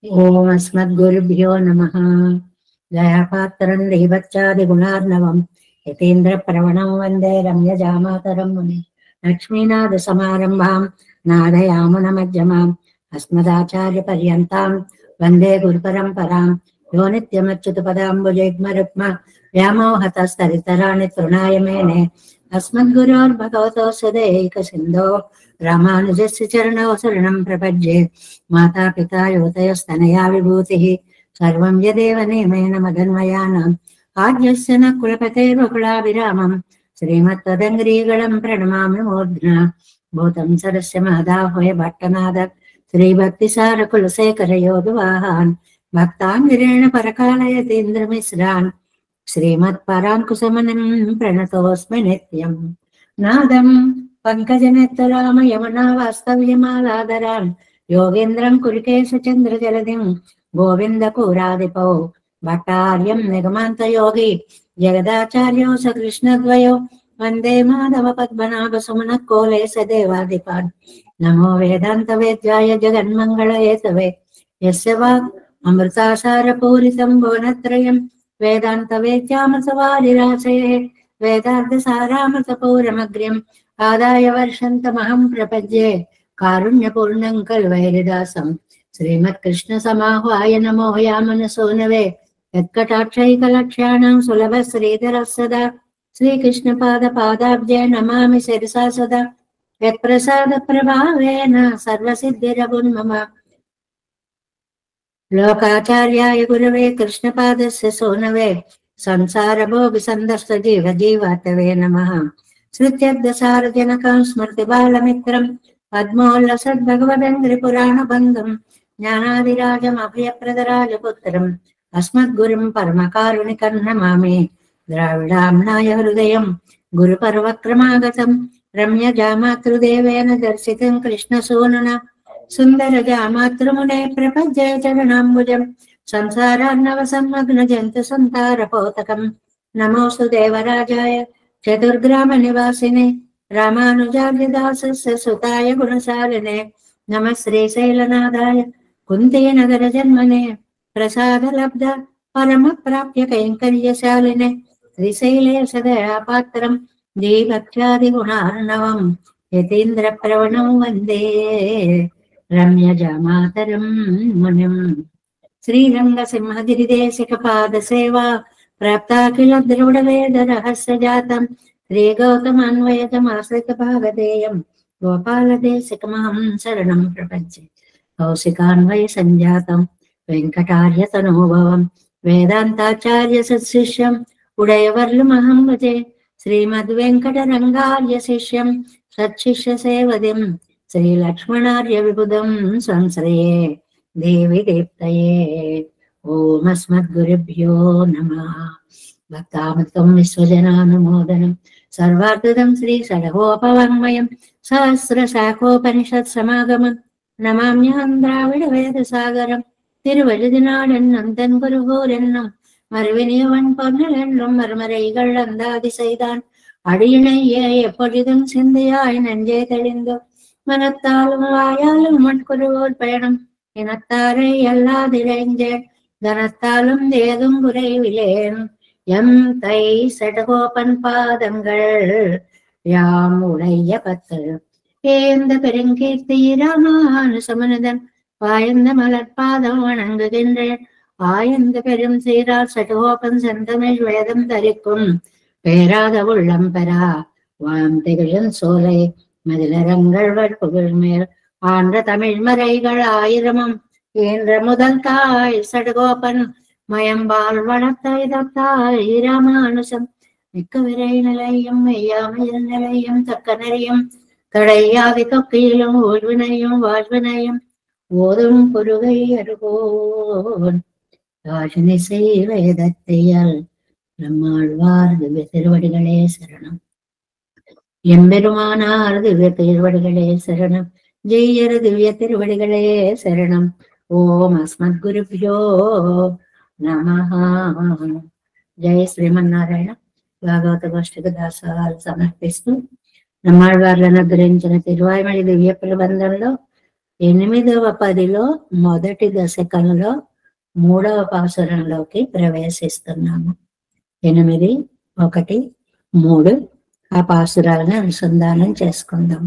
ఓం అస్మద్గురుభ్యో నమః. దయాపాత్రం దైవచ్చాదిగుణార్ణవం యతీంద్ర ప్రవణం వందే రమ్యజామాతరం ముని లక్ష్మీనాథ సమారంభాం నాదయామున మధ్యమాం అస్మదాచార్య పర్యంతాం వందే గురు పరంపరాం. యో నిత్యమచ్యుత పదాంబుజైగ్మరుక్మ వ్యామోహతస్తరితరాణి తృణాయ మేనే అస్మద్గురోర్భగవతోస్య దయైక సింధో రామానుజస్య చరణో శరణం ప్రపద్యే. మాతాపితా యువతయస్తనయా విభూతిః సర్వం యదేవ నియమేన మదన్మయానాం ఆద్యస్య న కులపతేర్వకులాభిరామం శ్రీమత్పదంగ్రీగళం ప్రణమామి మూర్ధ్నా. భూతం సరస్య మహదాహ్వయ భట్టనాద శ్రీభక్తిసార కులశేఖర యోగివాహాన్ భక్తాంగిరేణ పరకాలయతీంద్రమిశ్రాన్ శ్రీమత్పరాంకుశమనం ప్రణతోస్మి నిత్యం. నాదం పంకజనేత్రామ యమునా వాస్తవ్యమాలాదరాన్ యోగేంద్రం కురికేశ చంద్ర జలధిం గోవింద కూరాదిపౌ భట్టార్యం నిగమాంత యోగి జగదాచార్యో స కృష్ణద్వయో వందే మాధవ పద్మనాభ సుమన కోలేశ దేవాదిపాన్. నమో వేదాంత వేద్యాయ జగన్మంగళ ఏతవే యస్య వాగ్ అమృతాసార పూరితం భువనత్రయం వేదాంత వేద్యామృతవారిరాశయే వేదార్థ సారామృత పౌరమగ్ర్యం ఆదాయ వర్షంతమహం ప్రపద్యే కారుణ్యపూర్ణం కల్వైరిదాసం శ్రీమత్కృష్ణ సమాహ్వాయ నమో యామనసోనవే యత్కటాక్షైకలక్ష్యాణం సులభ శ్రీధర సదా శ్రీకృష్ణ పాద పాదాబ్జే నమామి శిరసా సదా యత్ప్రసాద ప్రభావేన సర్వసిద్ధిరగున్మమ. లోకాచార్యాయ గురవే కృష్ణపాదస్య సోనవే సంసారభోగి సందర్శ జీవ జీవాతవే నమః. శృత్యర్థసారజనకం స్మృతి బాలమిత్రం పద్మోల్లసద్భగవదంగ్రి పురాణ బంధం జ్ఞానాదిరాజం అభయప్రదరాజపుత్రం అస్మద్గురుం పరమకారుణికం నమామి. ద్రావిడాంనాయ హృదయం గురు పర్వక్రమాగతం రమ్య జామాతృదేవేన దర్శితం కృష్ణసూనున సుందర జామాతృమునే ప్రపంచే చరణాంబుజం సంసారార్ణవ సమ్మగ్న జంతు సంతారపోతకం. నమోస్తు దేవరాజాయ చతుర్గ్రామ నివాసినే రామానుజార్యదాసస్య సుతాయ గుణశాలినే నమ శ్రీశైలనాథాయ కుంతీనగర జన్మనే ప్రసాద లబ్ధ పరమ ప్రాప్య కైంకర్యశాలినే శ్రీశైలేశ దయాపాత్రం దీభక్త్యాది గుణార్ణవం యతీంద్ర ప్రవణం వందే రమ్యజామాతరం మునిం. శ్రీరంగ సింహగిరిదేశిక పాద సేవా ప్రాప్తాఖిల ద్రవిడ వేద రహస్య జాతం శ్రీ గౌతమాన్వయతమాశ్రిత భాగధేయం గోపాలదేశికమహం శరణం ప్రపంచే. కౌశికాన్వయ సంజాతం వెంకటార్య తనోభవం వేదాంతాచార్య సత్శిష్యం ఉడయవర్లుమహం భజే. శ్రీమద్వెంకటరంగార్య శిష్యం సత్శిష్య సేవదిం శ్రీలక్ష్మణార్య విబుధం సంశ్రయే దేవి దీప్తయే. ఓం అస్మద్గురుభ్యో నమః. భక్తామృతం విశ్వజనానుమోదనం సర్వార్థదం శ్రీ సడగోపవాङ्మయం సహస్రశాఖోపనిషత్ సమాగమం నమామ్యహం ద్రావిడ వేద సాగరం திருவழுதினாடென்னம் குருகூரென்னும் மறுவினியவன் பொன்னலென்றும் மறுமறைகள் அந்தாதி செய்தான் அடியினையே எப்பொழுதும் சிந்தையாய் நெஞ்சே தெளிந்தோ மனத்தாலும் வாயாலும் மண்குருவோர் பயணம் இனத்தாரை எல்லாதிரைஞ்சேன் தனத்தாலும் ஏதும் குறைவிலேன் எம் தை சடகோபன் பாதங்கள் யாம் உடைய பத்து ஏந்த பெருங்கீர்த்தி ராமானுசமனதன் வாயந்த மலர்பாதம் வணங்குகின்றேன். ஆயந்த பெரும் சீரார் சடகோபன் செந்தமிழ் வேதம் தரிக்கும் பேராத உள்ளம் பெறா வாம் திகழும் சோலை மதிலரங்கள் வற்புகள் மேல் ஆன்ற தமிழ் மறைகள் ஆயிரமும் என்ற முதல் தாய் சடகோபன் மயம்பால் வளர்த்த இதத்தாய் ராமானுசம் மிக்க விரை நிலையும் மெய்யாமையில் நிலையும் தக்க நெறியும் தடையாதி தொக்கையிலும் ஓழ்வினையும் வாழ்வினையும் ஓதும் பொருகை அருகோன் ராஜனிசை வேதத்தையால் நம்மாழ்வார் திவ்ய திருவடிகளே சரணம். எம்பெருமானார் திவ்ய திருவடிகளே சரணம். ஜெய்யர் திவ்ய திருவடிகளே சரணம். ఓం అస్మద్గురుభ్యో నమః. జై శ్రీమన్నారాయణ. భాగవత గోష్ఠికి దాసాలు సమర్పిస్తూ నమ్మాళ్వార్లను అనుగ్రహించిన తిరువాయిమడి దివ్య ప్రబంధంలో 8వ పదిలో మొదటి దశకంలో 3వ పాసురంలోకి ప్రవేశిస్తున్నాము. 8, 1, 3 ఆ పాసురాలను అనుసంధానం చేసుకుందాం.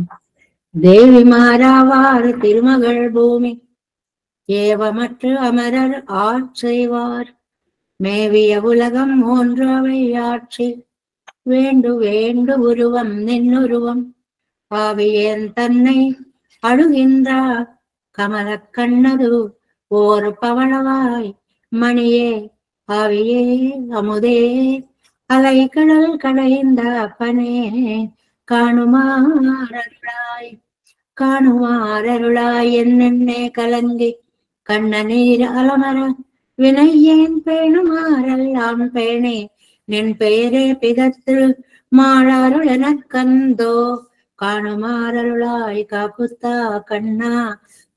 தேவி மாறாவாறு திருமகள் பூமி ஏவமற்று அமரர் ஆட்செய்வார் மேவிய உலகம் மூன்றவை ஆட்சி வேண்டு வேண்டு உருவம் நின்னுருவம் ஆவியேன் தன்னை அழுகின்றார் கமலக் கண்ணது ஓர் பவளவாய் மணியே ஆவியே அமுதே அலைக்கடல் கடைந்த அப்பனே காணுமாறாய் காணுமாறருளாய் என்னென்னே கலங்கி கண்ணநீர் அலமர வினையேன் பேணுமாறெல்லாம் பேணே நின் பெயரே பிதத்து மாழாருள் எனக்கந்தோ காணுமாறருளாய் காப்புத்தா கண்ணா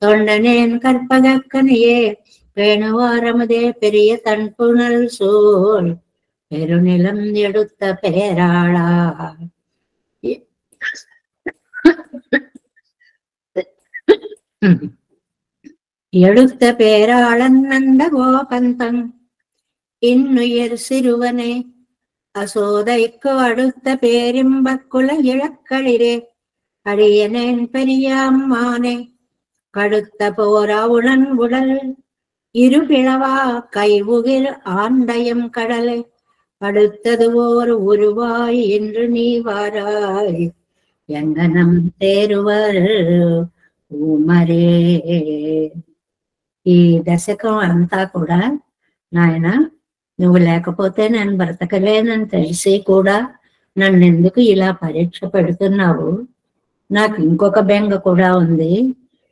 தொண்டனேன் கற்பகக்கனியே பேணுவாரமுதே பெரிய தன் புனல் சோல் பெருநிலம் எடுத்த பேராளா. எடுத்த பேராளன் நந்த கோபந்தன் இன்னுயிர் சிறுவனே அசோதைக்கு அடுத்த பேரிம்பக்குல இழக்களிரே அடியனேன் பெரியாம்மானே கடுத்த போராவுடன் உடல் இருபிளவா கைவுகில் ஆண்டயம் கடலை அடுத்தது ஓர் உருவாய் என்று நீ வாராய் ఎంగనం తేరువర్ మరే. ఈ దశకం అంతా కూడా నాయన నువ్వు లేకపోతే నేను బ్రతకలేనని తెలిసి కూడా నన్ను ఎందుకు ఇలా పరీక్ష పెడుతున్నావు? నాకు ఇంకొక బెంగ కూడా ఉంది.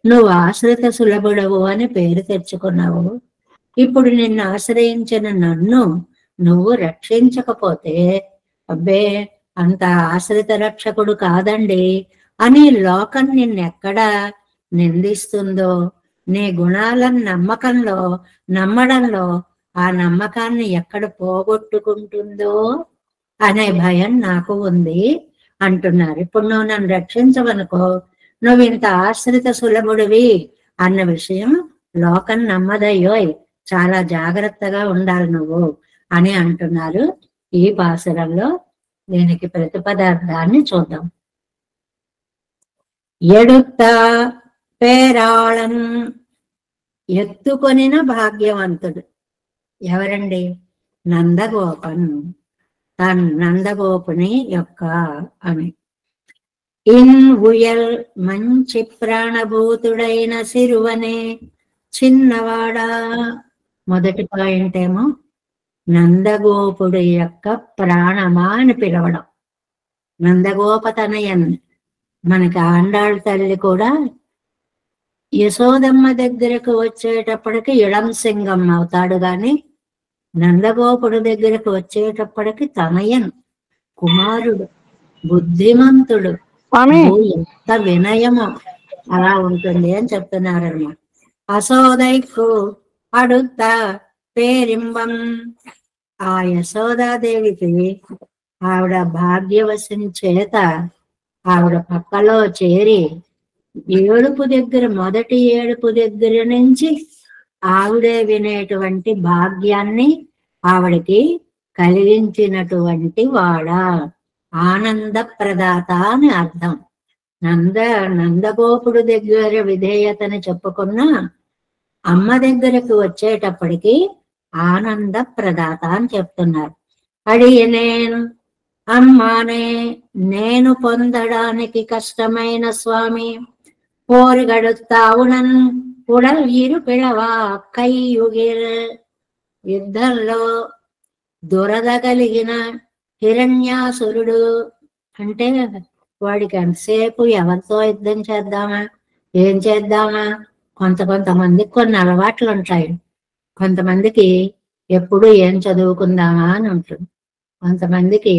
నువ్వు ఆశ్రిత సులభుడవు అని పేరు తెచ్చుకున్నావు. ఇప్పుడు నిన్ను ఆశ్రయించిన నన్ను నువ్వు రక్షించకపోతే అబ్బే అంత ఆశ్రిత రక్షకుడు కాదండి అని లోకం నిన్నెక్కడ నిందిస్తుందో, నీ గుణాలను నమ్మడంలో ఆ నమ్మకాన్ని ఎక్కడ పోగొట్టుకుంటుందో అనే భయం నాకు ఉంది అంటున్నారు. ఇప్పుడు నువ్వు నన్ను రక్షించవనుకో, నువ్వు ఇంత ఆశ్రిత సులభుడివి అన్న విషయం లోకం నమ్మదయ్యోయ్, చాలా జాగ్రత్తగా ఉండాలి నువ్వు అని అంటున్నారు. ఈ పాసురంలో దీనికి ప్రతిపదార్థాన్ని చూద్దాం. ఎడుత పేరాళం, ఎత్తుకొనిన భాగ్యవంతుడు ఎవరండి? నందగోపన్, నందగోపుని యొక్క అని. ఇన్ ఉయల్, మంచి ప్రాణభూతుడైన సిరువనే చిన్నవాడా. మొదటి పాయింట్ ఏమో నందగోపుడు యొక్క ప్రాణమా అని పిలవడం. నందగోపతనయన్, మనకి ఆండాళ్ళ తల్లి కూడా యశోదమ్మ దగ్గరకు వచ్చేటప్పటికి ఇళం సింగం అవుతాడు గాని నందగోపుడు దగ్గరకు వచ్చేటప్పటికి తనయన్, కుమారుడు, బుద్ధిమంతుడు, ఎంత వినయమో అలా ఉంటుంది అని చెప్తున్నారన్నమాట. అసోదైకు అడుగుత పేరింబం, ఆ యశోదాదేవికి ఆవిడ భాగ్యవశం చేత ఆవిడ పక్కలో చేరి మొదటి ఏడుపు దగ్గర నుంచి ఆవిడే వినేటువంటి భాగ్యాన్ని ఆవిడకి కలిగించినటువంటి వాడ, ఆనంద ప్రదాత అని అర్థం. నందగోపుడు దగ్గర విధేయతని చెప్పుకున్న అమ్మ దగ్గరకు వచ్చేటప్పటికి ఆనంద ప్రదాత అని చెప్తున్నారు. అడియనేన్ అమ్మానే, నేను పొందడానికి కష్టమైన స్వామి పోరుగడుతావునన్ ఉడల్ ఇరు పిళవా కైయుగిల్, యుద్ధంలో దురద కలిగిన హిరణ్యాసురుడు అంటే వాడికి ఎంతసేపు ఎవరితో యుద్ధం చేద్దామా, ఏం చేద్దామా, కొంతమందికి కొన్ని అలవాట్లు ఉంటాయి. కొంతమందికి ఎప్పుడు ఏం చదువుకుందామా అని ఉంటుంది, కొంతమందికి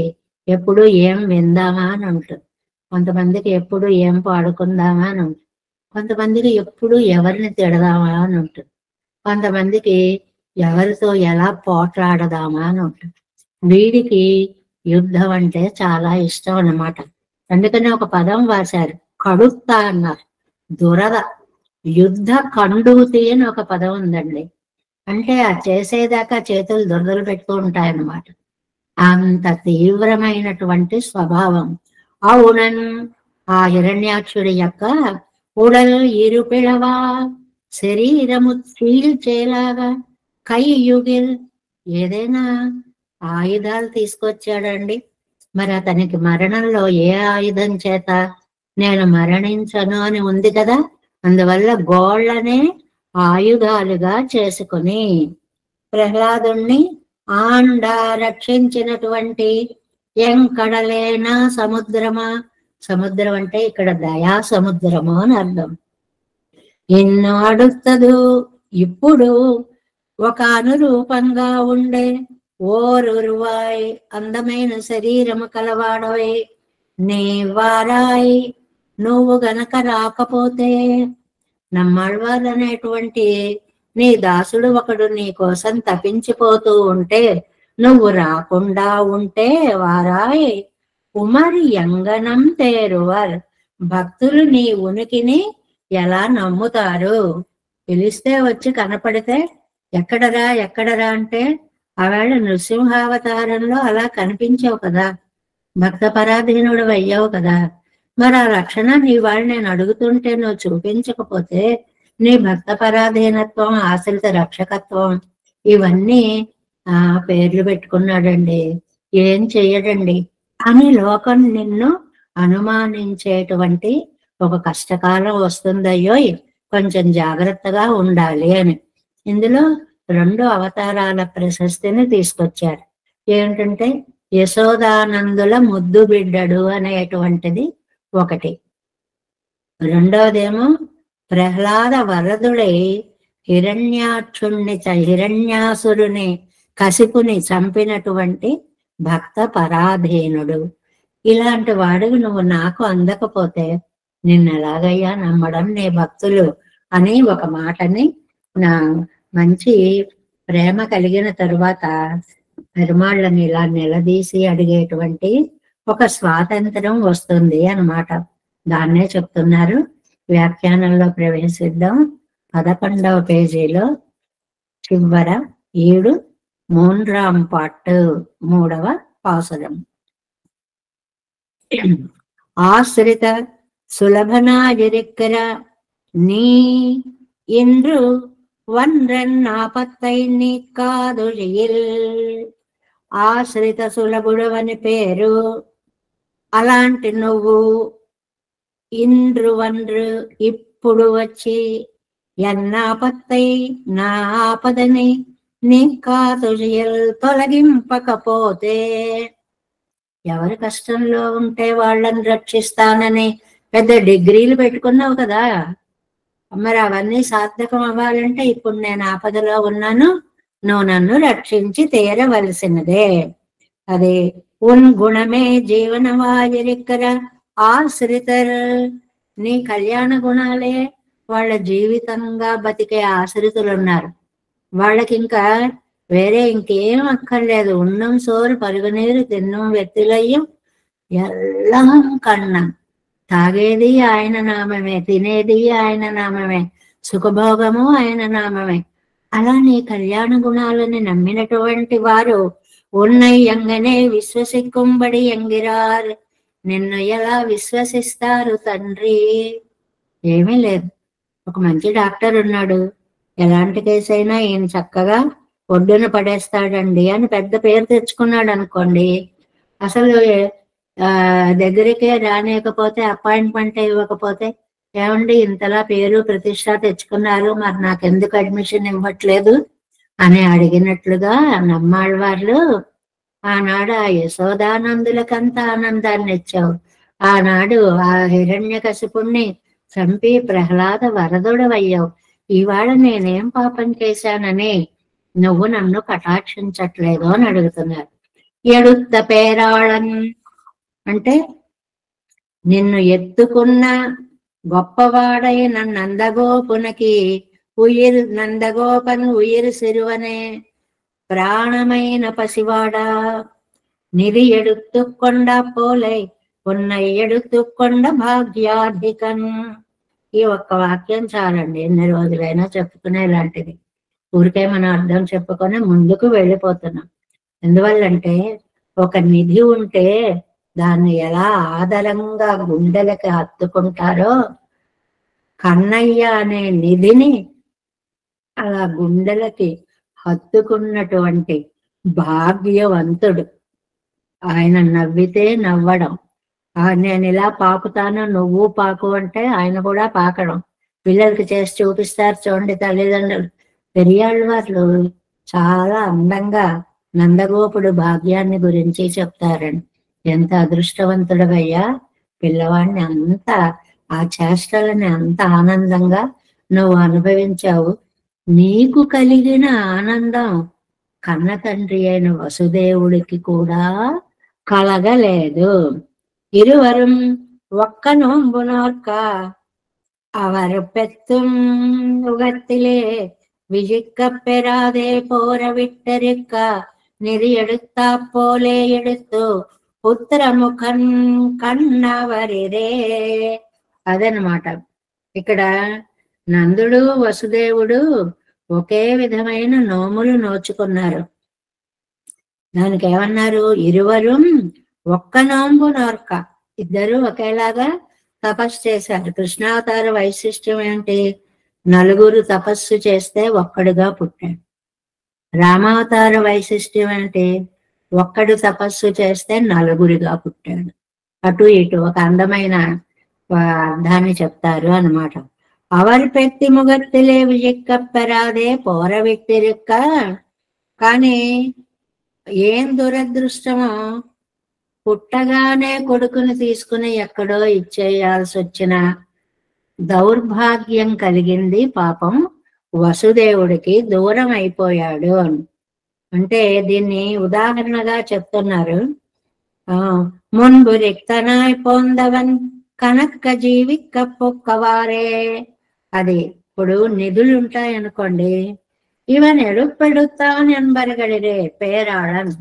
ఎప్పుడు ఏం విందామా అని ఉంటుంది, కొంతమందికి ఎప్పుడు ఏం పాడుకుందామా అని ఉంటుంది, కొంతమందికి ఎప్పుడు ఎవరిని తిడదామా అని ఉంటుంది, కొంతమందికి ఎవరితో ఎలా పోట్లాడదామా అని ఉంటుంది. వీడికి యుద్ధం అంటే చాలా ఇష్టం అన్నమాట. అందుకని ఒక పదం వాశారు, కడుస్తా అన్నారు. దురద యుద్ధ కండూతి అని ఒక పదం ఉందండి. అంటే ఆ చేసేదాకా చేతులు దురదలు పెట్టుతూ ఉంటాయన్నమాట. అంత తీవ్రమైనటువంటి స్వభావం. అవునన్ ఆ హిరణ్యాక్షుడి యొక్క ఉడల్ ఇరుపిళవా శరీరము చీల్చేలాగా కైయుగిల్ ఏదైనా ఆయుధాలు తీసుకొచ్చాడండి. మరి అతనికి మరణంలో ఏ ఆయుధం చేత నేను మరణించను అని ఉంది కదా. అందువల్ల గోళ్లనే ఆయుధాలుగా చేసుకుని ప్రహ్లాదుణ్ణి ఆండ రక్షించినటువంటి ఎంకడలేనా సముద్రమా. సముద్రం అంటే ఇక్కడ దయా సముద్రము అని అర్థం. ఎన్నో అడుగుతదు ఇప్పుడు ఒక అనురూపంగా ఉండే ఓరురువాయ్ అందమైన శరీరము కలవాడవే నీ వారాయ్ నువ్వు గనక రాకపోతే నమ్మాళ్వారు అనేటువంటి నీ దాసుడు ఒకడు నీ కోసం తపించిపోతూ ఉంటే నువ్వు రాకుండా ఉంటే వారాయ్ ఉమరి యంగనం తేరువర్ భక్తులు నీ ఉనికిని ఎలా నమ్ముతారు. పిలిస్తే వచ్చి కనపడితే ఎక్కడరా ఎక్కడరా అంటే ఆవేళ నృసింహావతారంలో అలా కనిపించావు కదా, భక్త పరాధీనుడు అయ్యావు కదా. మరి ఆ రక్షణ నీ వాళ్ళు నేను అడుగుతుంటే నువ్వు చూపించకపోతే నీ భక్త పరాధీనత్వం ఆశ్రిత రక్షకత్వం ఇవన్నీ పేర్లు పెట్టుకున్నాడండి. ఏం చెయ్యడండి అని లోకం నిన్ను అనుమానించేటువంటి ఒక కష్టకాలం వస్తుందయ్యో, కొంచెం జాగ్రత్తగా ఉండాలి అని. ఇందులో 2 అవతారాల ప్రశస్తిని తీసుకొచ్చారు. ఏంటంటే యశోదానందుల ముద్దు బిడ్డడు అనేటువంటిది ఒకటి. రెండవదేమో ప్రహ్లాద వరదుడై హిరణ్యాసురుని కసిపుని చంపినటువంటి భక్త పరాధీనుడు. ఇలాంటి వాడివి నువ్వు నాకు అందకపోతే నిన్నెలాగయ్యా నమ్మడం నీ భక్తులు అని ఒక మాటని నా మంచి ప్రేమ కలిగిన తరువాత పెరుమాళ్ళని ఇలా నిలదీసి అడిగేటువంటి ఒక స్వాతంత్రం వస్తుంది అన్నమాట. దాన్నే చెప్తున్నారు. వ్యాఖ్యానంలో ప్రవేశిద్దాం. 11వ పేజీలో చివర 7 3వ పార్ట్ 3వ పాసురం. ஆசிரித சுலபனாயிருக்கிற நீ இன்று ஒன்றன் ஆபத்தை నీకాదుழியில் ఆశ్రిత సులభుడవని పేరు. అలాంటి నువ్వు ఇంద్రు వన్రు ఇప్పుడు వచ్చి ఎన్నాపత్తై నా ఆపదని నీకాదుழியில் తొలగింపకపోతే ఎవరి కష్టంలో ఉంటే వాళ్ళని రక్షిస్తానని పెద్ద డిగ్రీలు పెట్టుకున్నావు కదా. మరి అవన్నీ సార్థకం అవ్వాలంటే ఇప్పుడు నేను ఆపదలో ఉన్నాను, నువ్వు నన్ను రక్షించి తీరవలసినదే. అది ఉన్ గుణమే జీవనవాయిరిక్కర ఆశ్రితర్ నీ కళ్యాణ గుణాలే వాళ్ళ జీవితంగా బతికే ఆశ్రితులు ఉన్నారు. వాళ్ళకి ఇంకా వేరే ఇంకేం అక్కర్లేదు. ఉన్నం సోరు పరుగునీరు తిన్నం వెత్తిలయ్యం ఎల్లం కన్నం. తాగేది ఆయన నామమే, తినేది ఆయన నామమే, సుఖభోగము ఆయన నామమే. అలా నీ కళ్యాణ గుణాలని నమ్మినటువంటి వారు ఉన్నయ్యంగానే విశ్వసిక్కుంబడి ఎంగిరారు. నిన్ను ఎలా విశ్వసిస్తారు తండ్రి? ఏమీ లేదు. ఒక మంచి డాక్టర్ ఉన్నాడు, ఎలాంటి కేసు అయినా ఈయన చక్కగా ఒడ్డున పడేస్తాడండి అని పెద్ద పేరు తెచ్చుకున్నాడు అనుకోండి. అసలు దగ్గరికే రానియకపోతే, అపాయింట్మెంట్ ఇవ్వకపోతే, ఏమండి ఇంతలా పేరు ప్రతిష్ట తెచ్చుకున్నారు, మరి నాకెందుకు అడ్మిషన్ ఇవ్వట్లేదు అని అడిగినట్లుగా నమ్మాళ్ళవార్లు ఆనాడు ఆ యశోదానందులకంత ఆనందాన్ని ఇచ్చావు. ఆనాడు ఆ హిరణ్యకశిపుణ్ణి చంపి ప్రహ్లాద వరదుడవయ్యావు. ఇవాళ నేనేం పాపం చేశానని నువ్వు నన్ను కటాక్షించట్లేదు అని అడుగుతున్నారు. ఎడుత్త పేరాళన్ అంటే నిన్ను ఎత్తుకున్న గొప్పవాడై నందగోపునకి నందగోపను ఉయిరు సిరువనే ప్రాణమైన పసివాడా నిధి ఎడుతుకొండ పోలై ఉన్నై ఎడుతుకొండ భాగ్యాధికన్. ఈ ఒక్క వాక్యం చాలండి, ఎన్ని రోజులైనా చెప్పుకునేలాంటిది. ఊరికే మనం అర్థం చెప్పుకొని ముందుకు వెళ్ళిపోతున్నాం. ఎందువల్లంటే ఒక నిధి ఉంటే దాన్ని ఎలా ఆదరంగా గుండెలకి హత్తుకుంటారో, కన్నయ్య అనే నిధిని అలా గుండెలకి హత్తుకున్నటువంటి భాగ్యవంతుడు. ఆయన నవ్వితే నవ్వడం, నేను ఇలా పాకుతాను నువ్వు పాకు అంటే ఆయన కూడా పాకడం, పిల్లలకి చేసి చూపిస్తారు చూడండి తల్లిదండ్రులు. పెరియాళ్ళవార్లు చాలా అందంగా నందగోపుడు భాగ్యాన్ని గురించి చెప్తారండి. ఎంత అదృష్టవంతుడవయ్యా, పిల్లవాడిని అంత ఆ చేష్టలని అంత ఆనందంగా నువ్వు అనుభవించావు. నీకు కలిగిన ఆనందం కన్న తండ్రి అయిన వసుదేవుడికి కూడా కలగలేదు. ఇరువరం ఒక్క నోంబునోర్క அவர் பெத்தும் உகத்திலே விழிக்கப்பெறாதே போர விட்டருக்க நிதி எடுத்தா போலே எடுத்து పుత్రముఖన్ కన్నవరిరే. అదనమాట. ఇక్కడ నందుడు వసుదేవుడు ఒకే విధమైన నోములు నోచుకున్నారు. దానికి ఏమన్నారు? ఇరువరు ఒక్క నోంబు నోర్క, ఇద్దరు ఒకేలాగా తపస్సు చేశారు. కృష్ణావతార వైశిష్ట్యం ఏంటి? నలుగురు తపస్సు చేస్తే ఒక్కడుగా పుట్టాడు. రామావతార వైశిష్ట్యం ఏంటి? ఒక్కడు తపస్సు చేస్తే నలుగురిగా పుట్టాడు. అటు ఇటు ఒక అందమైన అర్థాన్ని చెప్తారు అన్నమాట. అవరి పెట్టి ముగత్తిలే విజిక్కప్పరాదే పోర వ్యక్తిరిక్క. కానీ ఏం దురదృష్టమో, పుట్టగానే కొడుకుని తీసుకుని ఎక్కడో ఇచ్చేయాల్సి వచ్చిన దౌర్భాగ్యం కలిగింది పాపం వసుదేవుడికి, దూరం అయిపోయాడు అని. అంటే దీన్ని ఉదాహరణగా చెప్తున్నారు. మున్బు రిక్తనాయ్ పొందవన్ కనక్క జీవిక్క పొక్కవారే. అది ఇప్పుడు నిధులు ఉంటాయనుకోండి, ఇవన్ ఎడుపెడుతాన్ ఎన్బరగడిరే పేరాడన్.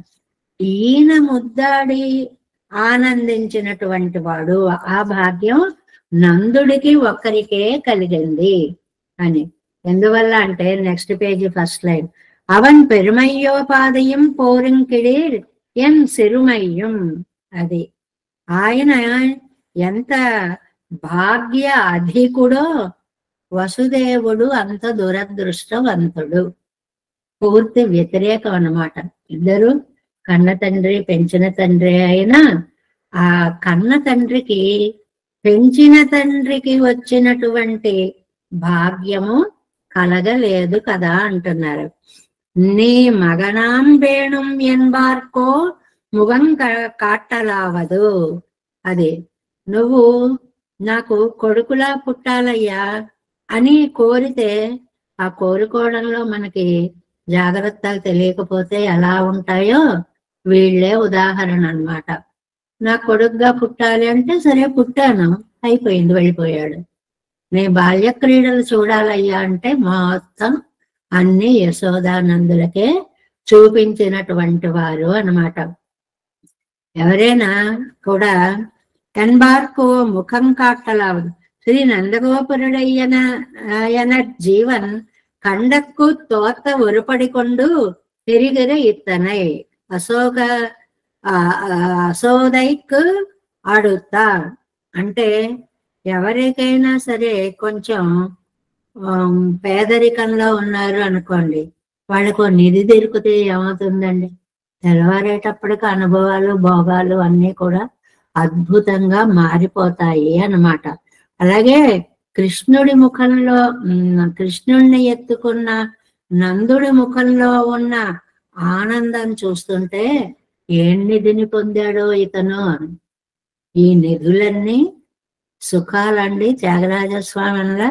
ఈయన ముద్దాడి ఆనందించినటువంటి వాడు, ఆ భాగ్యం నందుడికి ఒక్కరికే కలిగింది అని. ఎందువల్ల అంటే నెక్స్ట్ పేజీ ఫస్ట్ లైన్, అవన్ పెరుమయ్యోపాదయం పోరింకిడిర్ ఎన్ సిరుమయ్యం. అది ఆయన ఎంత భాగ్య అధికుడో, వసుదేవుడు అంత దురదృష్టవంతుడు. పూర్తి వ్యతిరేకం అన్నమాట. ఇద్దరు కన్న తండ్రి పెంచిన తండ్రి అయినా ఆ కన్న తండ్రికి పెంచిన తండ్రికి వచ్చినటువంటి భాగ్యము కలగలేదు కదా అంటున్నారు. నీ మగనాం వేణుం ఎన్బార్కో ముఖం కాట్టలావదు. అది నువ్వు నాకు కొడుకులా పుట్టాలయ్యా అని కోరితే, ఆ కోరుకోవడంలో మనకి జాగ్రత్తలు తెలియకపోతే ఎలా ఉంటాయో వీళ్ళే ఉదాహరణ అన్నమాట. నా కొడుకుగా పుట్టాలి అంటే సరే పుట్టాను, అయిపోయింది, వెళ్ళిపోయాడు. నీ బాల్య క్రీడలు చూడాలయ్యా అంటే మొత్తం అన్ని యశోదానందులకే చూపించినటువంటి వారు అన్నమాట. ఎవరైనా కూడా ఎన్బార్కో ముఖం కాట్టలావదు. శ్రీ నందగోపురుడయ్యన ఆయన జీవన్ కండక్కు తోత ఒరుపడికొండు తిరిగిర ఇత్తనై అసోదైక్ ఆడుతా. అంటే ఎవరికైనా సరే కొంచెం పేదరికంలో ఉన్నారు అనుకోండి, వాళ్ళకు నిధి దొరికితే ఏమవుతుందండి? తెల్లవారేటప్పటికి అనుభవాలు భోగాలు అన్నీ కూడా అద్భుతంగా మారిపోతాయి అన్నమాట. అలాగే కృష్ణుడి ముఖంలో, కృష్ణుడిని ఎత్తుకున్న నందుడి ముఖంలో ఉన్న ఆనందం చూస్తుంటే ఏం నిధిని పొందాడో ఇతను. ఈ నిధులన్నీ సుఖాలండి. త్యాగరాజస్వామిలా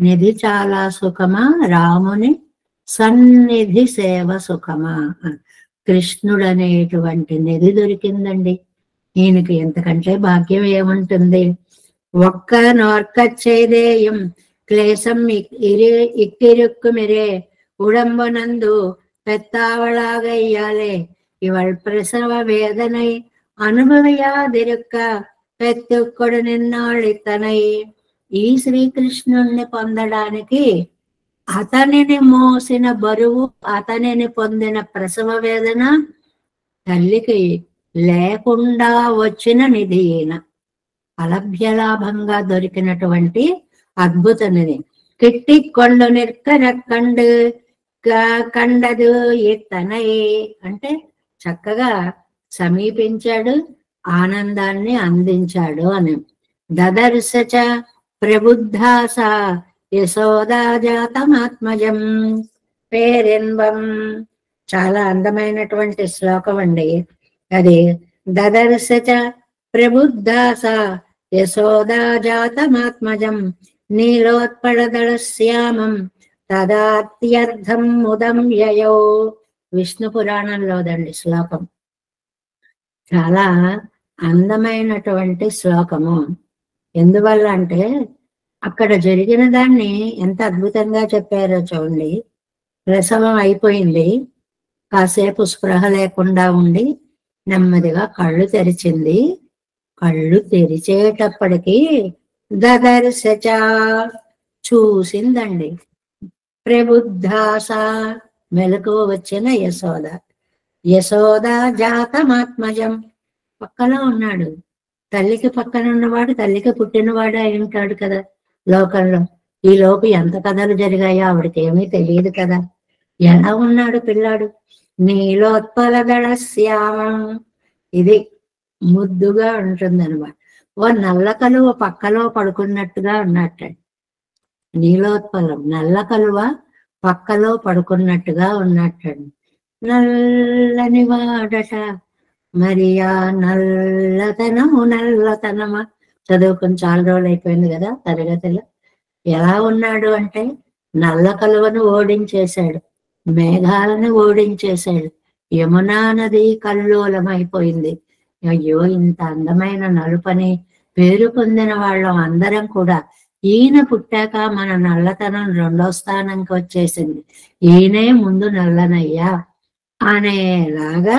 నిధి చాలా సుఖమా, రాముని సన్నిధి సేవ సుఖమా. కృష్ణుడు అనేటువంటి నిధి దొరికిందండి ఈయనకి. ఎంతకంటే భాగ్యం ఏముంటుంది? ఒక్క నోర్కచ్చేదేయం క్లేశం ఇక్కిరుక్కు మిరే ఉడంబనందు పెత్తావళాగయ్యాలే ఇవళ్ ప్రసవ వేదనై అనుభవయాదిరుక్క పెత్తుక్కడు నిన్నాళ్ళితనై. ఈ శ్రీకృష్ణుణ్ణి పొందడానికి అతనిని మోసిన బరువు, అతనిని పొందిన ప్రసవ వేదన తల్లికి లేకుండా వచ్చిన నిధి ఈయన. అలభ్యలాభంగా దొరికినటువంటి అద్భుత నిధి. కిట్టి కొండు నిర్కర కండు కండదు ఇతనై అంటే చక్కగా సమీపించాడు, ఆనందాన్ని అందించాడు అని. దదర్శచ ప్రబుద్ధాస యశోదా జాతమాత్మజం పేరెన్వం. చాలా అందమైనటువంటి శ్లోకం అండి అది. దదర్శచ ప్రబుద్ధాస యశోదా జాతమాత్మజం నీలోత్పళదళశ్యామం తదాత్యర్థం ముదం యయో. విష్ణు పురాణంలోదండి శ్లోకం. చాలా అందమైనటువంటి శ్లోకము. ఎందువల్ల అంటే అక్కడ జరిగిన దాన్ని ఎంత అద్భుతంగా చెప్పారో చూడండి. ప్రసవం అయిపోయింది, కాసేపు స్పృహ లేకుండా ఉండి నెమ్మదిగా కళ్ళు తెరిచింది. కళ్ళు తెరిచేటప్పటికి దదర్శచ చూసిందండి. ప్రబుద్ధాస మెలకువ వచ్చిన యశోద. యశోద జాతమాత్మజం పక్కలో ఉన్నాడు. తల్లికి పక్కన ఉన్నవాడు తల్లికి పుట్టినవాడు అయి ఉంటాడు కదా లోకంలో. ఈ లోపు ఎంత కథలు జరిగాయో ఆవిడకి ఏమీ తెలియదు కదా. ఎలా ఉన్నాడు పిల్లాడు? నీలోత్పలదళ శ్యామం. ఇది ముద్దుగా ఉంటుందన్నమాట. ఓ నల్ల కలువ పక్కలో పడుకున్నట్టుగా ఉన్నట్టు. నీలోత్పలం నల్ల కలువ పక్కలో పడుకున్నట్టుగా ఉన్నట్టు. నల్లని వాడట మరి ఆ నల్లతనమా చదువుకుని చాలా రోజులు అయిపోయింది కదా తరగతిలో. ఎలా ఉన్నాడు అంటే నల్ల కలువను ఓడించేశాడు, మేఘాలను ఓడించేశాడు, యమునా నది కల్లోలమైపోయింది. అయ్యో, ఇంత అందమైన నలుపని పేరు పొందిన వాళ్ళం అందరం కూడా ఈయన పుట్టాక మన నల్లతనం 2వ స్థానంకి వచ్చేసింది. ఈయనే ముందు నల్లనయ్యా అనేలాగా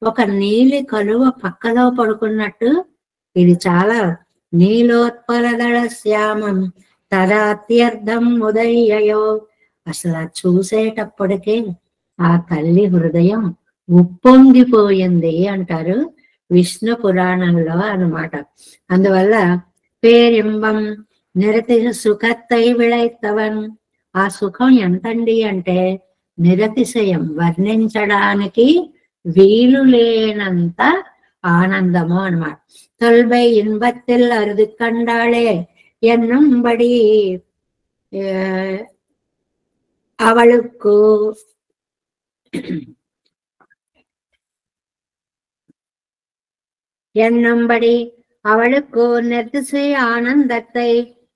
ఒక నీలి కలువ పక్కలో పడుకున్నట్టు ఇది చాలా. నీలోత్పలదళ శ్యామం తదాత్యర్థం ఉదయ్యయో. అసలు చూసేటప్పటికే ఆ తల్లి హృదయం ఉప్పొంగిపోయింది అంటారు విష్ణు పురాణంలో అన్నమాట. అందువల్ల పేరింబం నిరతి సుఖత్తై విళైతవన్. ఆ సుఖం ఎంతండి అంటే నిరతిశయం, వర్ణించడానికి వీలు లేనంత ఆనందము అన్నమాట. తొల్బై ఇన్బత్తిల్ అరుదు కండాళే ఎన్నుంబడి அவளுக்கு என்னும்படி அவளுக்கு நெத்திசை ఆనందத்தை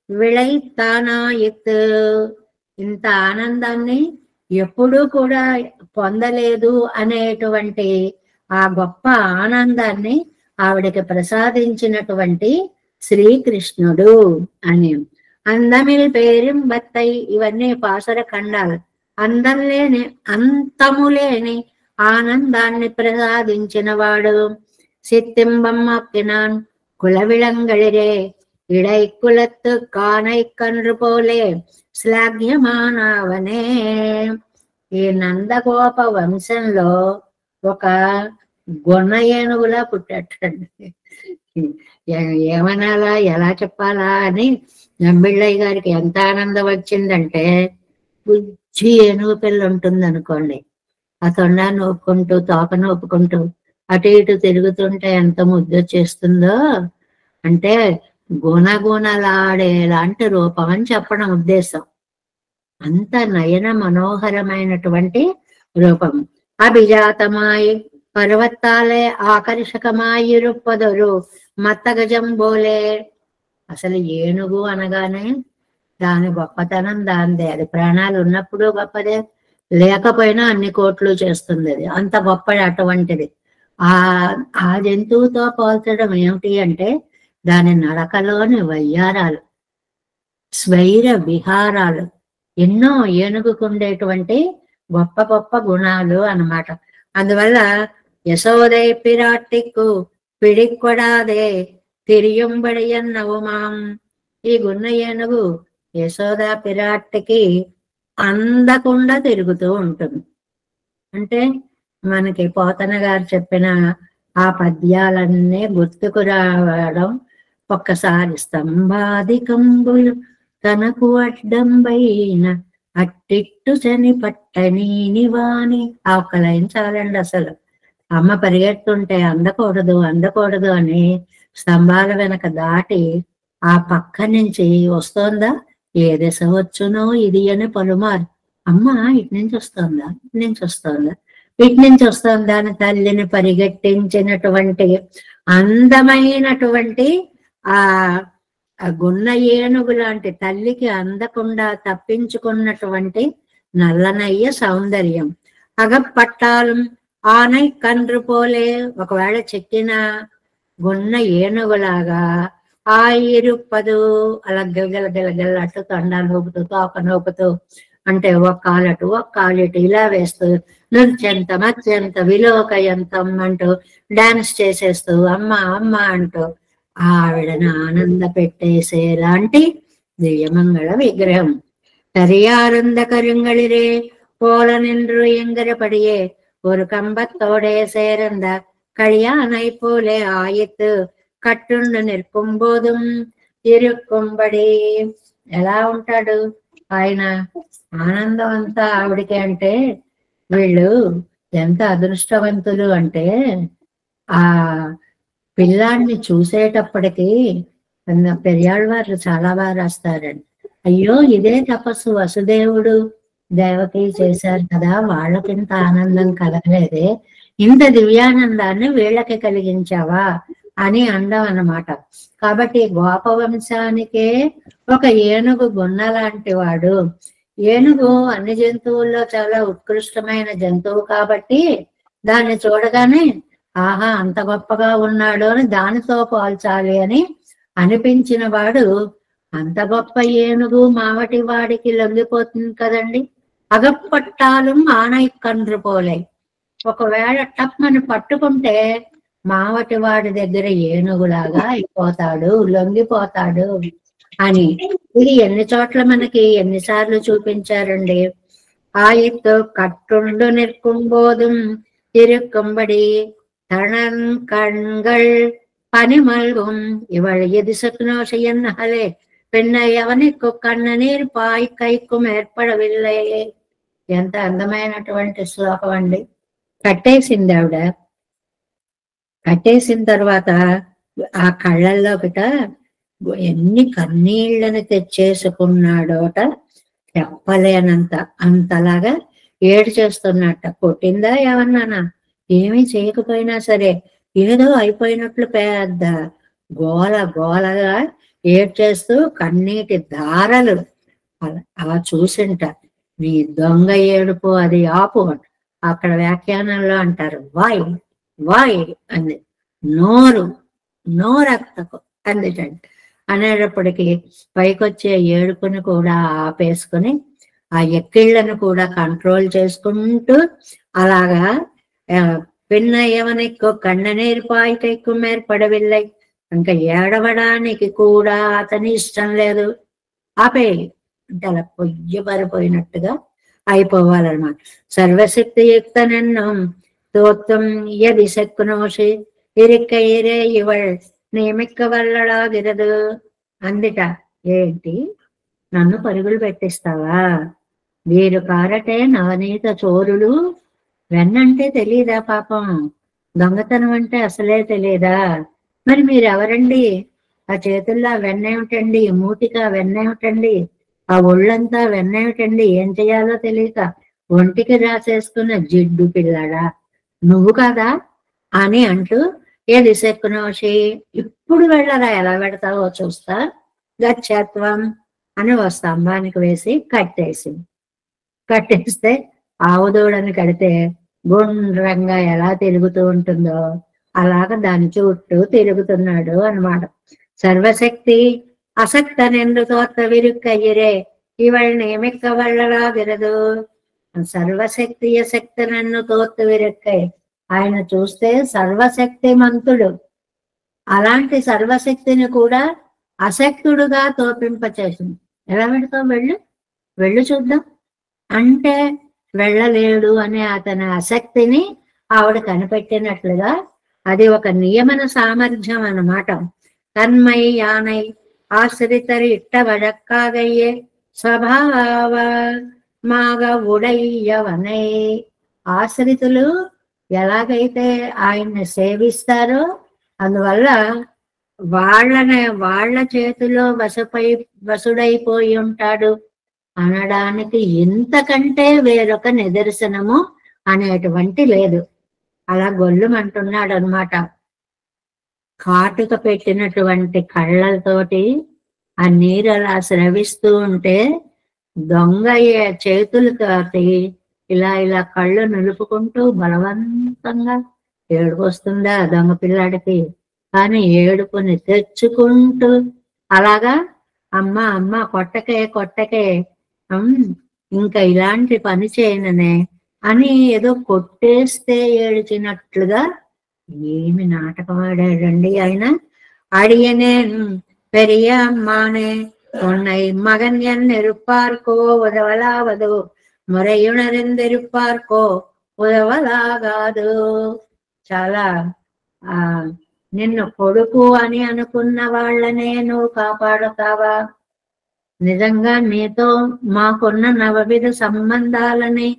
విళైతానాయిత్. ఇంత ఆనందాన్ని ఎప్పుడూ కూడా పొందలేదు అనేటువంటి ఆ గొప్ప ఆనందాన్ని ఆవిడకి ప్రసాదించినటువంటి శ్రీకృష్ణుడు అని. అందమిల్ పేరింబత్తై. ఇవన్నీ పాసర ఖండాలు. అందలేని అంతములేని ఆనందాన్ని ప్రసాదించిన వాడు. సిత్తింబమ్మక్కినాన్ కులవిళంగళిరే ఇడై కులత్తు కానై కన్రు పోలే శ్లాఘ్యమానవనే. ఈ నందగోప వంశంలో ఒక గుణ ఏనుగులా పుట్టండి. ఏమనాలా, ఎలా చెప్పాలా అని నంబిళ్ళయ్య గారికి ఎంత ఆనందం వచ్చిందంటే, బుజ్జి ఏనుగు పిల్ల ఉంటుంది అనుకోండి, ఆ తొండాన్ని ఒప్పుకుంటూ తోకను ఒప్పుకుంటూ అటు ఇటు తిరుగుతుంటే ఎంత ముద్దు వచ్చేస్తుందో అంటే గుణగుణలాడేలాంటి రూపం అని చెప్పడం ఉద్దేశం. అంత నయన మనోహరమైనటువంటి రూపం. అభిజాతమాయి పర్వతాలే ఆకర్షకమాయిరుప్పదరు మత్తగజం బోలే. అసలు ఏనుగు అనగానే దాని గొప్పతనం దాందే. అది ప్రాణాలు ఉన్నప్పుడు గొప్పదే, లేకపోయినా అన్ని కోట్లు చేస్తుంది. అది అంత గొప్పది. అటువంటిది ఆ జంతువుతో పోల్చడం ఏమిటి అంటే దాని నడకలోని వయ్యారాలు, స్వైర విహారాలు ఎన్నో ఏనుగుకు ఉండేటువంటి గొప్ప గొప్ప గుణాలు అన్నమాట. అందువల్ల యశోదై పిరాటికు పిడికొడాదే తిరియుంబడి అన్నవుమాం. ఈ గున్న ఏనుగు యశోద పిరాట్టికి అందకుండా తిరుగుతూ ఉంటుంది. అంటే మనకి పోతన గారు చెప్పిన ఆ పద్యాలన్నీ గుర్తుకు రావడం, ఒక్కసారి స్తంభాధికంబులు తనకు అడ్డంబైన అట్టిట్టు చని పట్టనీని వాణి. ఆ ఒక్క లైన్ చాలండి. అసలు అమ్మ పరిగెడుతుంటే అందకూడదు అందకూడదు అని స్తంభాల వెనక దాటి ఆ పక్క నుంచి వస్తోందా, ఏ దశ వచ్చునో ఇది అని పలుమారు, అమ్మ ఇటు నుంచి వస్తోందా, ఇటు నుంచి వస్తోందా, ఇటు నుంచి వస్తోందా అని తల్లిని పరిగెట్టించినటువంటి అందమైనటువంటి ఆ గున్న ఏనుగు లాంటి తల్లికి అందకుండా తప్పించుకున్నటువంటి నల్లనయ్య సౌందర్యం. అగపట్టాలు ఆనై కండ్రు పోలే, ఒకవేళ చెక్కిన గున్న ఏనుగులాగా ఆ ఇరుపదు అలా గిలగిల అటు తండాలు నూపుతూ తోక నూపుతూ, అంటే ఒక కాలటు ఒక కాలిటు ఇలా వేస్తూ నృత్యంత మత్యంత విలోకయంతం అంటూ డాన్స్ చేసేస్తూ అమ్మ అమ్మ అంటూ ఆవిడను ఆనంద పెట్టేసేలాంటి దివ్యమంగళ విగ్రహం. தரியாருந்த கருங்களிலே போல நின்று எங்கரபடியே ஒரு கம்பத்தோடே சேர்ந்த கழியானை போலே ஆயித்து కట్టుండు నిற்కుంబోదు ఇరుక్కుంబడి. ఎలా ఉంటాడు ఆయన? ఆనందం అంతా ఆవిడికి. అంటే వీళ్ళు ఎంత అదృష్టవంతులు అంటే, ఆ పిల్లాన్ని చూసేటప్పటికి పెరియాళ్ళవారు చాలా బాగా రాస్తారండి. అయ్యో ఇదే తపస్సు వసుదేవుడు దేవకి చేశారు కదా, వాళ్ళకింత ఆనందం కలగలేదే, ఇంత దివ్యానందాన్ని వీళ్ళకి కలిగించావా అని అండం అన్నమాట. కాబట్టి గోపవంశానికే ఒక ఏనుగు గున్న లాంటి వాడు. ఏనుగు అన్ని జంతువుల్లో చాలా ఉత్కృష్టమైన జంతువు కాబట్టి దాన్ని చూడగానే ఆహా అంత గొప్పగా ఉన్నాడు అని దానితో పోల్చాలి అని అనిపించిన వాడు అంత గొప్ప ఏనుగు మావటి వాడికి లొంగిపోతుంది కదండి. అగప్పట్టాలు ఆనై కండ్రు పోలే, ఒకవేళ టప్మని పట్టుకుంటే మావటి వాడి దగ్గర ఏనుగులాగా అయిపోతాడు, లొంగిపోతాడు అని. ఇది ఎన్ని చోట్ల మనకి ఎన్నిసార్లు చూపించారండి. ఆయిత్తు కట్టుండు నిற்கும்போதும் இருக்கும்படி தனன் கண்கள் பனிமல்கும் இவள் எதிசக்னோ செய்யன்னஹலே பெண்ணை ఎవనికి కన్ననీరు పాయి కైకు ఏర్పడవిల్లే. ఎంత అందమైనటువంటి శ్లోకం అండి. కట్టేసింది ఆవిడ. కట్టేసిన తర్వాత ఆ కళ్ళల్లోకిట ఎన్ని కన్నీళ్లను తెచ్చేసుకున్నాడోట చెప్పలేనంత. అంతలాగా ఏడు చేస్తున్నట్ట. కొట్టిందా ఏమన్నానా? ఏమీ చేయకపోయినా సరే ఏదో అయిపోయినట్లు పెద్ద గోల గోలగా ఏడ్చేస్తూ కన్నీటి ధారలు. అలా చూసింట. నీ దొంగ ఏడుపు అది ఆపు. అక్కడ వ్యాఖ్యానంలో అంటారు వాయ్ వాయ్ అంది. నోరక్తకు అందుటండి. అనేటప్పటికీ పైకొచ్చే ఏడుపుని కూడా ఆపేసుకుని ఆ ఎక్కిళ్లను కూడా కంట్రోల్ చేసుకుంటూ అలాగా పిన్న ఎవనిక్కో కన్ననీరు పాయికైకు మేర్పడవిల్లై, ఇంకా ఏడవడానికి కూడా అతని ఇష్టం లేదు. ఆపేయి అంటే అలా పొయ్యి పరిపోయినట్టుగా అయిపోవాలన్నమాట. సర్వశక్తియుక్త నన్ను தோத்தம் எதி செக்குனோஷி ఇరిక్కయిరే ఇవళ్ నియమిక్క వల్లడాగిరదు అందిట. ఏంటి నన్ను పరుగులు పెట్టిస్తావా? వీరు కారటే నవనీత చోరులు. వెన్నంటే తెలీదా పాపం? దొంగతనం అంటే అసలే తెలీదా? మరి మీరెవరండి? ఆ చేతుల్లో వెన్నేమిటండి? మూతిగా వెన్నేమిటండి? ఆ ఒళ్ళంతా వెన్నేమిటండి? ఏం చేయాలో తెలియక ఒంటికి రాసేసుకున్న జిడ్డు పిల్లడా నువ్వు కదా అని అంటూ ఏది సెక్కునోషి ఇప్పుడు వెళ్ళరా, ఎలా పెడతావో చూస్తా, గచ్చత్వం అని ఓ స్తంభానికి వేసి కట్టేస్తే ఆవుదూడని కడితే గుండ్రంగా ఎలా తిరుగుతూ ఉంటుందో అలాగ దాని చుట్టూ తిరుగుతున్నాడు అన్నమాట. సర్వశక్తి అసక్తనెందు తోత్త విరుక్కయ్యరే ఇవళ్ నియమిక్క వల్లలాగిరదు. సర్వశక్తియ శక్తి నన్ను తోత్తు విరక్కై. ఆయన చూస్తే సర్వశక్తిమంతుడు. అలాంటి సర్వశక్తిని కూడా అశక్తుడుగా తోపింపచేసింది. ఎలా పెడతావు వెళ్ళు చూద్దాం అంటే వెళ్ళలేడు అనే అతని ఆసక్తిని ఆవిడ కనిపెట్టినట్లుగా అది ఒక నియమన సామర్థ్యం అన్నమాట. తన్మై యానై ఆశ్రితరి ఇట్ట వழக்காகையே స్వభావ మాగ ఉడయ్యవనై. ఆశ్రితులు ఎలాగైతే ఆయన్ని సేవిస్తారో అందువల్ల వాళ్ళ చేతిలో వసుడైపోయి ఉంటాడు అనడానికి ఇంతకంటే వేరొక నిదర్శనము అనేటువంటి లేదు. అలా గొల్లుమంటున్నాడు అనమాట. కాటుక పెట్టినటువంటి కళ్ళతోటి ఆ నీరు అలా స్రవిస్తూ ఉంటే దొంగ చేతులతోటి ఇలా ఇలా కళ్ళు నిలుపుకుంటూ బలవంతంగా ఏడుపు వస్తుందా దొంగ పిల్లాడికి, కానీ ఏడుపుని తెచ్చుకుంటూ అలాగా అమ్మ అమ్మ కొట్టకే ఇంకా ఇలాంటి పని చేయననే అని ఏదో కొట్టేస్తే ఏడ్చినట్లుగా ఏమి నాటకం ఆడాడండి ఆయన. అడియనేన్ పెరియ అమ్మానే உன்னை மகன் என் இருப்பார்க்கோ உதவலாவது మురయునరిందిరుపార్కో ఉదవలాగాదు. చాలా నిన్ను కొడుకు అని అనుకున్న వాళ్ళనే నువ్వు కాపాడుతావా? నిజంగా నీతో మాకున్న నవవిధ సంబంధాలని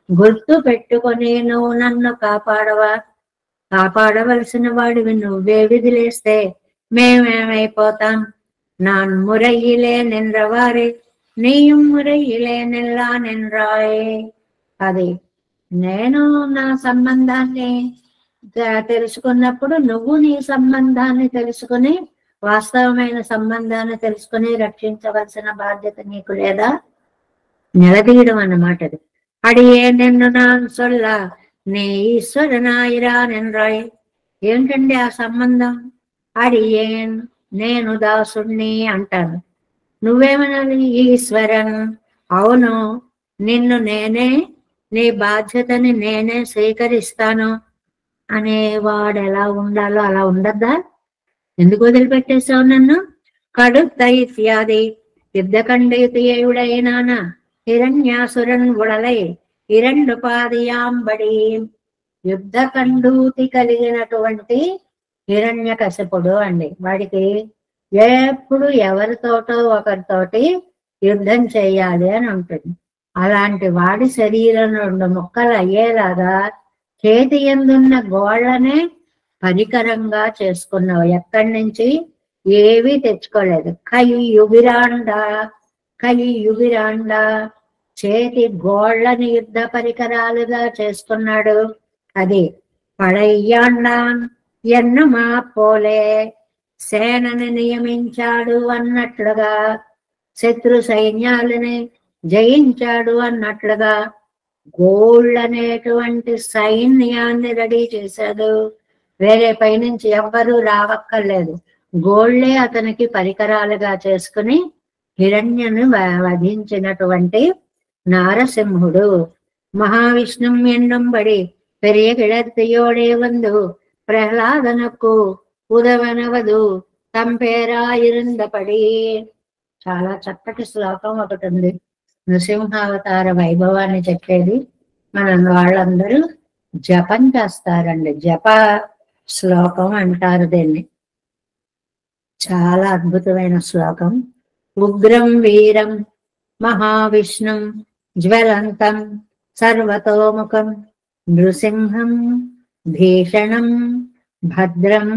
గుర్తు పెట్టుకొని నువ్వు నన్ను కాపాడవా? కాపాడవలసిన వాడివి నువ్వే విదిలేస్తే మేమేమైపోతాం? நான் முறையிலே நின்றவாறு నీயும் మురయిలే నెల్లా నిన్రాయే. అది నేను నా సంబంధాన్ని తెలుసుకున్నప్పుడు నువ్వు నీ సంబంధాన్ని తెలుసుకుని వాస్తవమైన సంబంధాన్ని తెలుసుకుని రక్షించవలసిన బాధ్యత నీకు లేదా? నిలదీయడం అన్నమాట అది. అడియే నిన్ను నాన్ సొల్ల నీ ఈశ్వరనాయిరా నిన్రాయ్. ఏంటండి ఆ సంబంధం? అడియేన్ నేను దాసుణ్ణి అంటాను, నువ్వేమనాలి? ఈశ్వరన్ అవును, నిన్ను నేనే నీ బాధ్యతని నేనే స్వీకరిస్తాను అనేవాడు ఎలా ఉండాలో అలా ఉండద్దా? ఎందుకు వదిలిపెట్టేశావు నన్ను? కడుత్త ఇత్యాది యుద్ధకండయుడైనాన హిరణ్యాసురన్ ఉడలై ఇరండు పాదియాంబడి. యుద్ధకండూతి కలిగినటువంటి హిరణ్యకశిపుడు అండి. వాడికి ఎప్పుడు ఎవరితోటో ఒకరితోటి యుద్ధం చెయ్యాలి అని ఉంటుంది. అలాంటి వాడి శరీరం 2 ముక్కలు అయ్యేలాగా చేతి ఎందున్న గోళ్లనే పరికరంగా చేసుకున్నావు. ఎక్కడి నుంచి ఏవి తెచ్చుకోలేదు. కయ్యుబిరాండ చేతి గోళ్లని యుద్ధ పరికరాలుగా చేసుకున్నాడు. అది పడయ్యాండాన్ ఎన్నుమా పోలే సేనని నియమించాడు అన్నట్లుగా, శత్రు సైన్యాలని జయించాడు అన్నట్లుగా గోళ్ళనేటువంటి సైన్యాన్ని రెడీ చేశాడు. వేరే పైనుంచి ఎవ్వరూ రావక్కర్లేదు. గోళ్లే అతనికి పరికరాలుగా చేసుకుని హిరణ్యను వధించినటువంటి నారసింహుడు. మహావిష్ణుం ఎన్నుంబడి పెరియ కిళర్తియోడే వందు ప్రహ్లాదనకు ఉదవనవదు తంపేరా ఇరుందపడి. చాలా చక్కటి శ్లోకం ఒకటి ఉంది, నృసింహావతార వైభవాన్ని చెప్పేది. మన వాళ్ళందరూ జపం చేస్తారండి, జప శ్లోకం అంటారు దీన్ని. చాలా అద్భుతమైన శ్లోకం. ఉగ్రం వీరం మహావిష్ణుం జ్వలంతం సర్వతోముఖం నృసింహం భీషణం భద్రం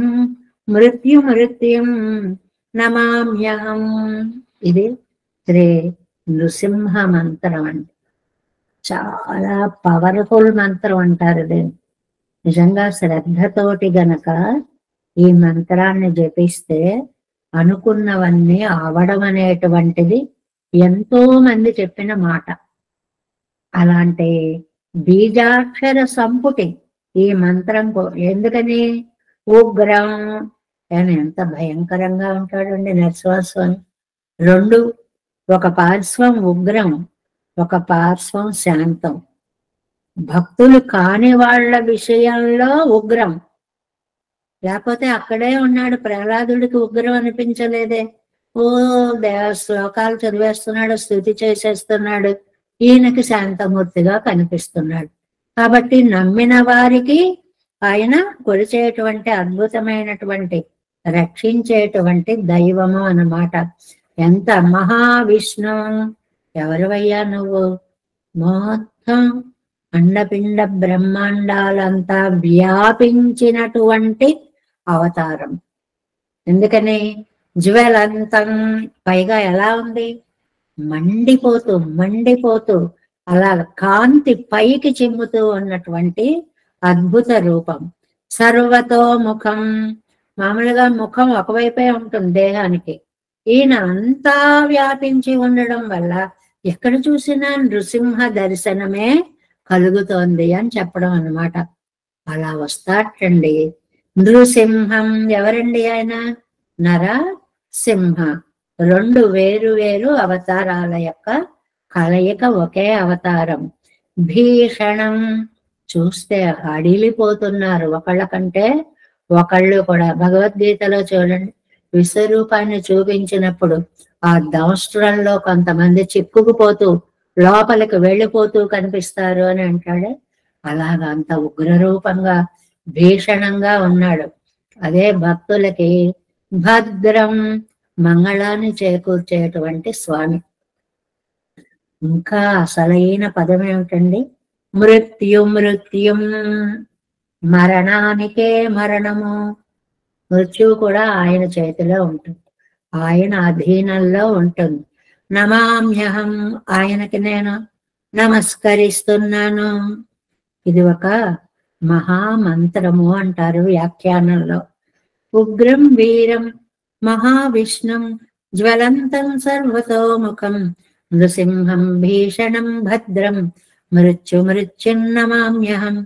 మృత్యుం నమామ్యహం. ఇది శ్రీ నృసింహ మంత్రం అండి. చాలా పవర్ఫుల్ మంత్రం అంటారు దీన్ని. నిజంగా శ్రద్ధతోటి గనక ఈ మంత్రాన్ని జపిస్తే అనుకున్నవన్నీ అవడం అనేటువంటిది ఎంతో మంది చెప్పిన మాట. అలాంటి బీజాక్షర సంపుటి ఈ మంత్రం. ఎందుకని? ఉగ్రం అని ఎంత భయంకరంగా ఉంటాడండి నరసింహస్వామి. 2, ఒక పార్శ్వం ఉగ్రం, ఒక పార్శ్వం శాంతం. భక్తులు కాని వాళ్ళ విషయంలో ఉగ్రం, లేకపోతే అక్కడే ఉన్నాడు. ప్రహ్లాదుడికి ఉగ్రం అనిపించలేదే. ఓ శ్లోకాలు చదివేస్తున్నాడు, స్థుతి చేసేస్తున్నాడు. ఈయనకి శాంతమూర్తిగా కనిపిస్తున్నాడు. కాబట్టి నమ్మిన వారికి ఆయన కొలిచేటువంటి అద్భుతమైనటువంటి రక్షించేటువంటి దైవము అన్నమాట. ఎంత మహావిష్ణు, ఎవరివయ్యా నువ్వు? మొత్తం అండపిండ బ్రహ్మాండాలంతా వ్యాపించినటువంటి అవతారం. ఎందుకని? జ్వలంతం, పైగా ఎలా ఉంది? మండిపోతూ మండిపోతూ అలా కాంతి పైకి చిమ్ముతూ ఉన్నటువంటి అద్భుత రూపం. సర్వతో ముఖం, మామూలుగా ముఖం ఒకవైపే ఉంటుంది దేహానికి. ఈయన అంతా వ్యాపించి ఉండడం వల్ల ఎక్కడ చూసినా నృసింహ దర్శనమే కలుగుతోంది అని చెప్పడం అన్నమాట. అలా వస్తాటండి నృసింహం. ఎవరండి ఆయన? నర సింహ, రెండు వేరు వేరు అవతారాల యొక్క కలయిక, ఒకే అవతారం. భీషణం, చూస్తే అడిలిపోతున్నారు ఒకళ్ళ కంటే ఒకళ్ళు కూడా. భగవద్గీతలో చూడండి, విశ్వరూపాన్ని చూపించినప్పుడు ఆ దంష్ట్రంలో కొంతమంది చిక్కుకుపోతూ లోపలికి వెళ్ళిపోతూ కనిపిస్తారు అని అంటాడు. అలాగా అంత ఉగ్రరూపంగా భీషణంగా ఉన్నాడు. అదే భక్తులకి భద్రం, మంగళాన్ని చేకూర్చేటువంటి స్వామి. ఇంకా అసలైన పదం ఏమిటండి? మృత్యుం, మరణానికే మరణము. మృత్యువు కూడా ఆయన చేతిలో ఉంటుంది, ఆయన అధీనంలో ఉంటుంది. నమామ్యహం, ఆయనకి నేను నమస్కరిస్తున్నాను. ఇది ఒక మహామంత్రము అంటారు వ్యాఖ్యానంలో. ఉగ్రం వీరం మహావిష్ణుం జ్వలంతం సర్వతోముఖం నృసింహం భీషణం భద్రం మృత్యున్నమామ్యహం.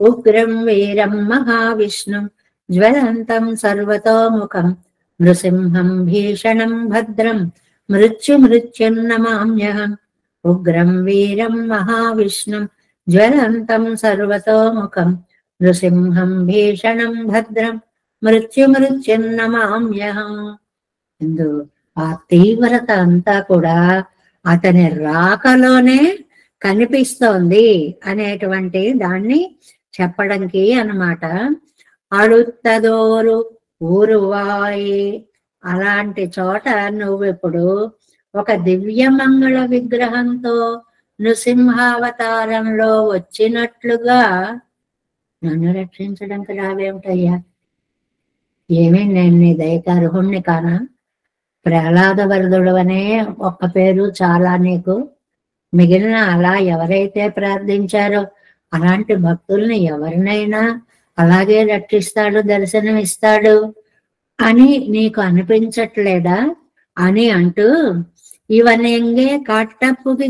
ఉగ్రం వీరం మహావిష్ణుం జ్వలంతం సర్వతోముఖం నృసింహం భీషణం భద్రం మృత్యున్నమామ్యహం. ఉగ్రం వీరం మహావిష్ణుం జ్వలంతం సర్వతోముఖం నృసింహం భీషణం భద్రం మృత్యున్నమామ్యహం. ఎందు ఆ తీవ్రత అంతా కూడా అతని రాకలోనే కనిపిస్తోంది అనేటువంటి దాన్ని చెప్పడానికి అన్నమాట. అడుత్తదోరు ఊరువాయి, అలాంటి చోట నువ్వు ఇప్పుడు ఒక దివ్యమంగళ విగ్రహంతో నృసింహావతారంలో వచ్చినట్లుగా నన్ను రక్షించడానికి రావేమిటయ్యా? ఏమీ నేను నీ దయకర్హుణ్ణి కానా? ప్రహ్లాద వరదుడు అనే ఒక్క పేరు చాలా నీకు. మిగిలిన అలా ఎవరైతే ప్రార్థించారో అలాంటి భక్తుల్ని ఎవరినైనా అలాగే రక్షిస్తాడు, దర్శనం ఇస్తాడు అని నీకు అనిపించట్లేదా అని అంటూ, ఇవనెంగే కాట్టప్పుకి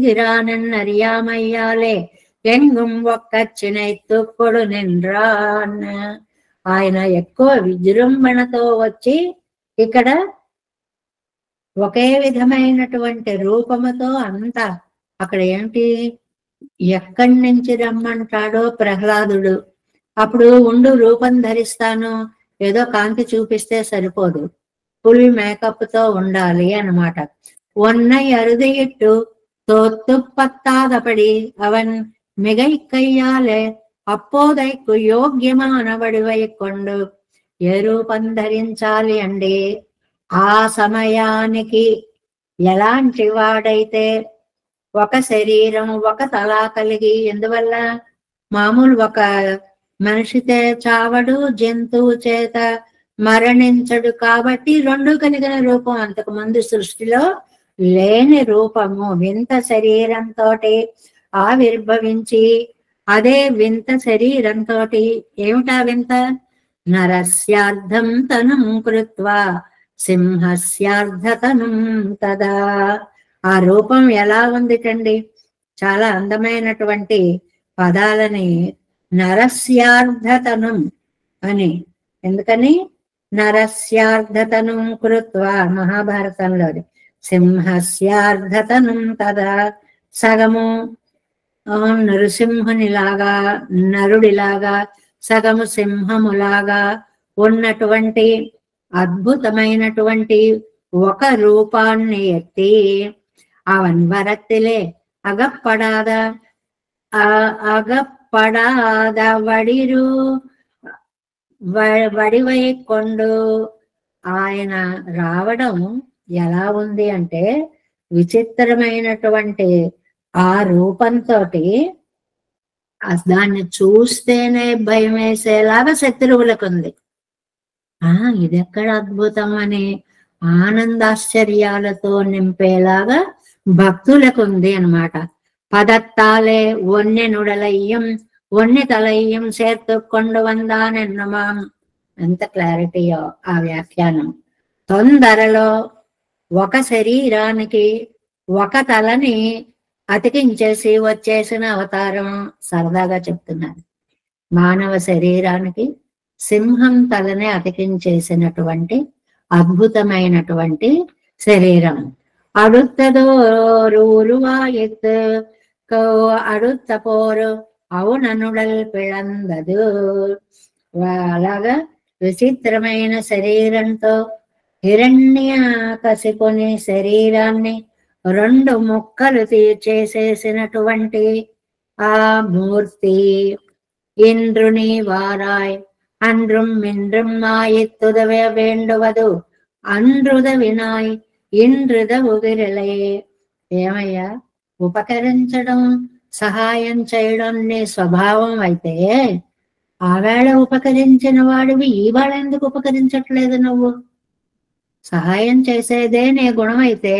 அறியாமையாலே எங்கும் ఒక్కచ్చినై తుప్పుడు నిన్రాన్. ఆయన ఎక్కువ విజృంభణతో వచ్చి ఇక్కడ ఒకే విధమైనటువంటి రూపముతో అంతా, అక్కడ ఏంటి, ఎక్కడి నుంచి రమ్మంటాడో ప్రహ్లాదుడు. అప్పుడు ఉండు రూపం ధరిస్తాను, ఏదో కాంతి చూపిస్తే సరిపోదు, ఫుల్ మేకప్ తో ఉండాలి అన్నమాట. ఒన్నై అరుదయిట్టు తోత్తు పత్తాదపడి అవన్ మిగై కయ్యాలే అప్పోదైకు యోగ్యమాన వడివై కొండు. ఏ రూపం ధరించాలి అండి? ఆ సమయానికి ఎలాంటి వాడైతే ఒక శరీరం ఒక తల కలిగి, ఎందువల్ల మామూలు ఒక మనిషితే చావడు, జంతువు చేత మరణించడు, కాబట్టి రెండు కలిగిన రూపం, అంతకు ముందు సృష్టిలో లేని రూపము. వింత శరీరంతో ఆవిర్భవించి అదే వింత శరీరంతో, ఏమిటా వింత? నరస్యార్థం తనం కృత్వా సింహస్యార్థతనం తదా. ఆ రూపం ఎలా ఉందిటండి? చాలా అందమైనటువంటి పదాలని నరస్యార్థతనం అని. ఎందుకని? నరస్యార్థతనం కృత్వా మహాభారతంలోది. సింహస్యార్థతనం తదా, సగము నృసింహునిలాగా నరుడిలాగా సగము సింహములాగా ఉన్నటువంటి అద్భుతమైనటువంటి ఒక రూపాన్ని ఎత్తి అవన్ వరத்திலே అగప్పడాద అగప్పడాద వడిరు వడివైకొండు. ఆయన రావడం ఎలా ఉంది అంటే విచిత్రమైనటువంటి ఆ రూపంతో దాన్ని చూస్తేనే భయం వేసేలాగా శత్రువులకు ఉంది. ఇదెక్కడ అద్భుతం అని ఆనందాశ్చర్యాలతో నింపేలాగా భక్తులకు ఉంది అన్నమాట. పదత్తాలే ఒన్నె నుడలయ్యం ఒన్నె తలయ్యం చేర్తు కొండు వందానెన్నమాం. ఎంత క్లారిటీయో ఆ వ్యాఖ్యానం. తొందరలో ఒక శరీరానికి ఒక తలని అతికించేసి వచ్చేసిన అవతారం. సరదాగా చెప్తున్నారు. మానవ శరీరానికి సింహం తలని అతికించేసినటువంటి అద్భుతమైనటువంటి శరీరం. அடுத்ததோருவாயித்து அடுத்த போరు అవుననుడల్ పిళందదు. అలాగా విచిత్రమైన శరీరంతో హిరణ్యకశిపుని శరీరాన్ని 2 ముక్కలు చేసేసినటువంటి ఆ మూర్తి ఇంద్రుని వారాయ్ அன்றும் இன்றும் மாயித்துதவ வேண்டுவது அன்றுத వినాయ్ ఇంద్రుద ఉగిరలే. ఏమయ్యా, ఉపకరించడం సహాయం చేయడం నీ స్వభావం అయితే ఆవేళ ఉపకరించిన వాడివి ఈవేళ ఎందుకు ఉపకరించట్లేదు? నువ్వు సహాయం చేసేదే నీ గుణం అయితే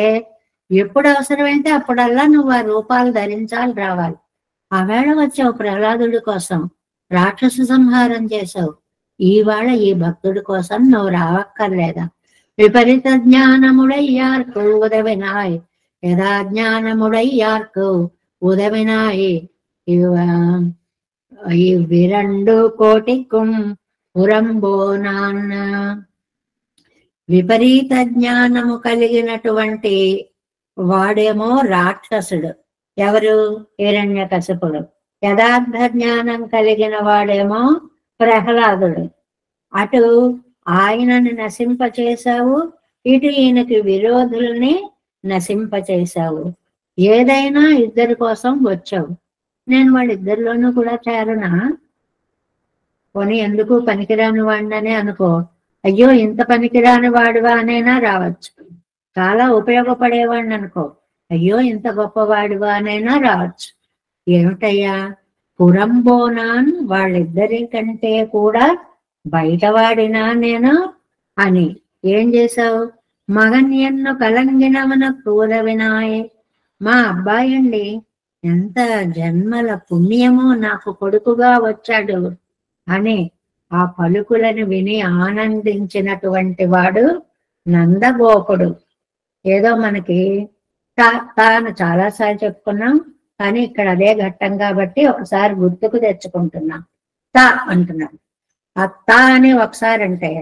ఎప్పుడు అవసరమైతే అప్పుడల్లా నువ్వు ఆ రూపాలు ధరించాలి, రావాలి. ఆవేళ వచ్చావు ప్రహ్లాదుడి కోసం, రాక్షస సంహారం చేసావు. ఈవేళ ఈ భక్తుడి కోసం నువ్వు రావక్కర్లేదా? విపరీత జ్ఞానముడయ్యార్కు ఉదవినాయ్ యథా జ్ఞానముడయ్యార్కు ఉదవినాయ్ ఇవ్విరండు కోటికుం పురంబోనాన్న. విపరీత జ్ఞానము కలిగినటువంటి వాడేమో రాక్షసుడు, ఎవరు? హిరణ్యకశిపుడు. యథార్థ జ్ఞానం కలిగిన వాడేమో ప్రహ్లాదుడు. అటు ఆయనని నశింపచేశావు, ఇటు ఈయనకి విరోధుల్ని నశింపచేశావు. ఏదైనా ఇద్దరి కోసం వచ్చావు. నేను వాళ్ళిద్దరిలోనూ కూడా చేరనా? పోనీ ఎందుకు పనికిరాని వాడిననే అనుకో. అయ్యో ఇంత పనికిరాని వాడివా అనైనా రావచ్చు. చాలా ఉపయోగపడేవాడిని అనుకో. అయ్యో ఇంత గొప్పవాడివా అనైనా రావచ్చు. ఏమిటయ్యా, పురంబోనాన్ వాళ్ళిద్దరి కంటే కూడా బయటవాడినా నేను అని ఏం చేశావు? మగన్ ఎన్ను కలంగినవన క్రూర వినాయ్. మా అబ్బాయి అండి ఎంత జన్మల పుణ్యమో నాకు కొడుకుగా వచ్చాడు అని ఆ పలుకులను విని ఆనందించినటువంటి వాడు నందగోపుడు. ఏదో మనకి తాను చాలాసార్లు చెప్పుకున్నాం, కానీ ఇక్కడ అదే ఘట్టం కాబట్టి ఒకసారి గుర్తుకు తెచ్చుకుంటున్నాం. తా అంటున్నాం. అత్త అని ఒకసారి అంటే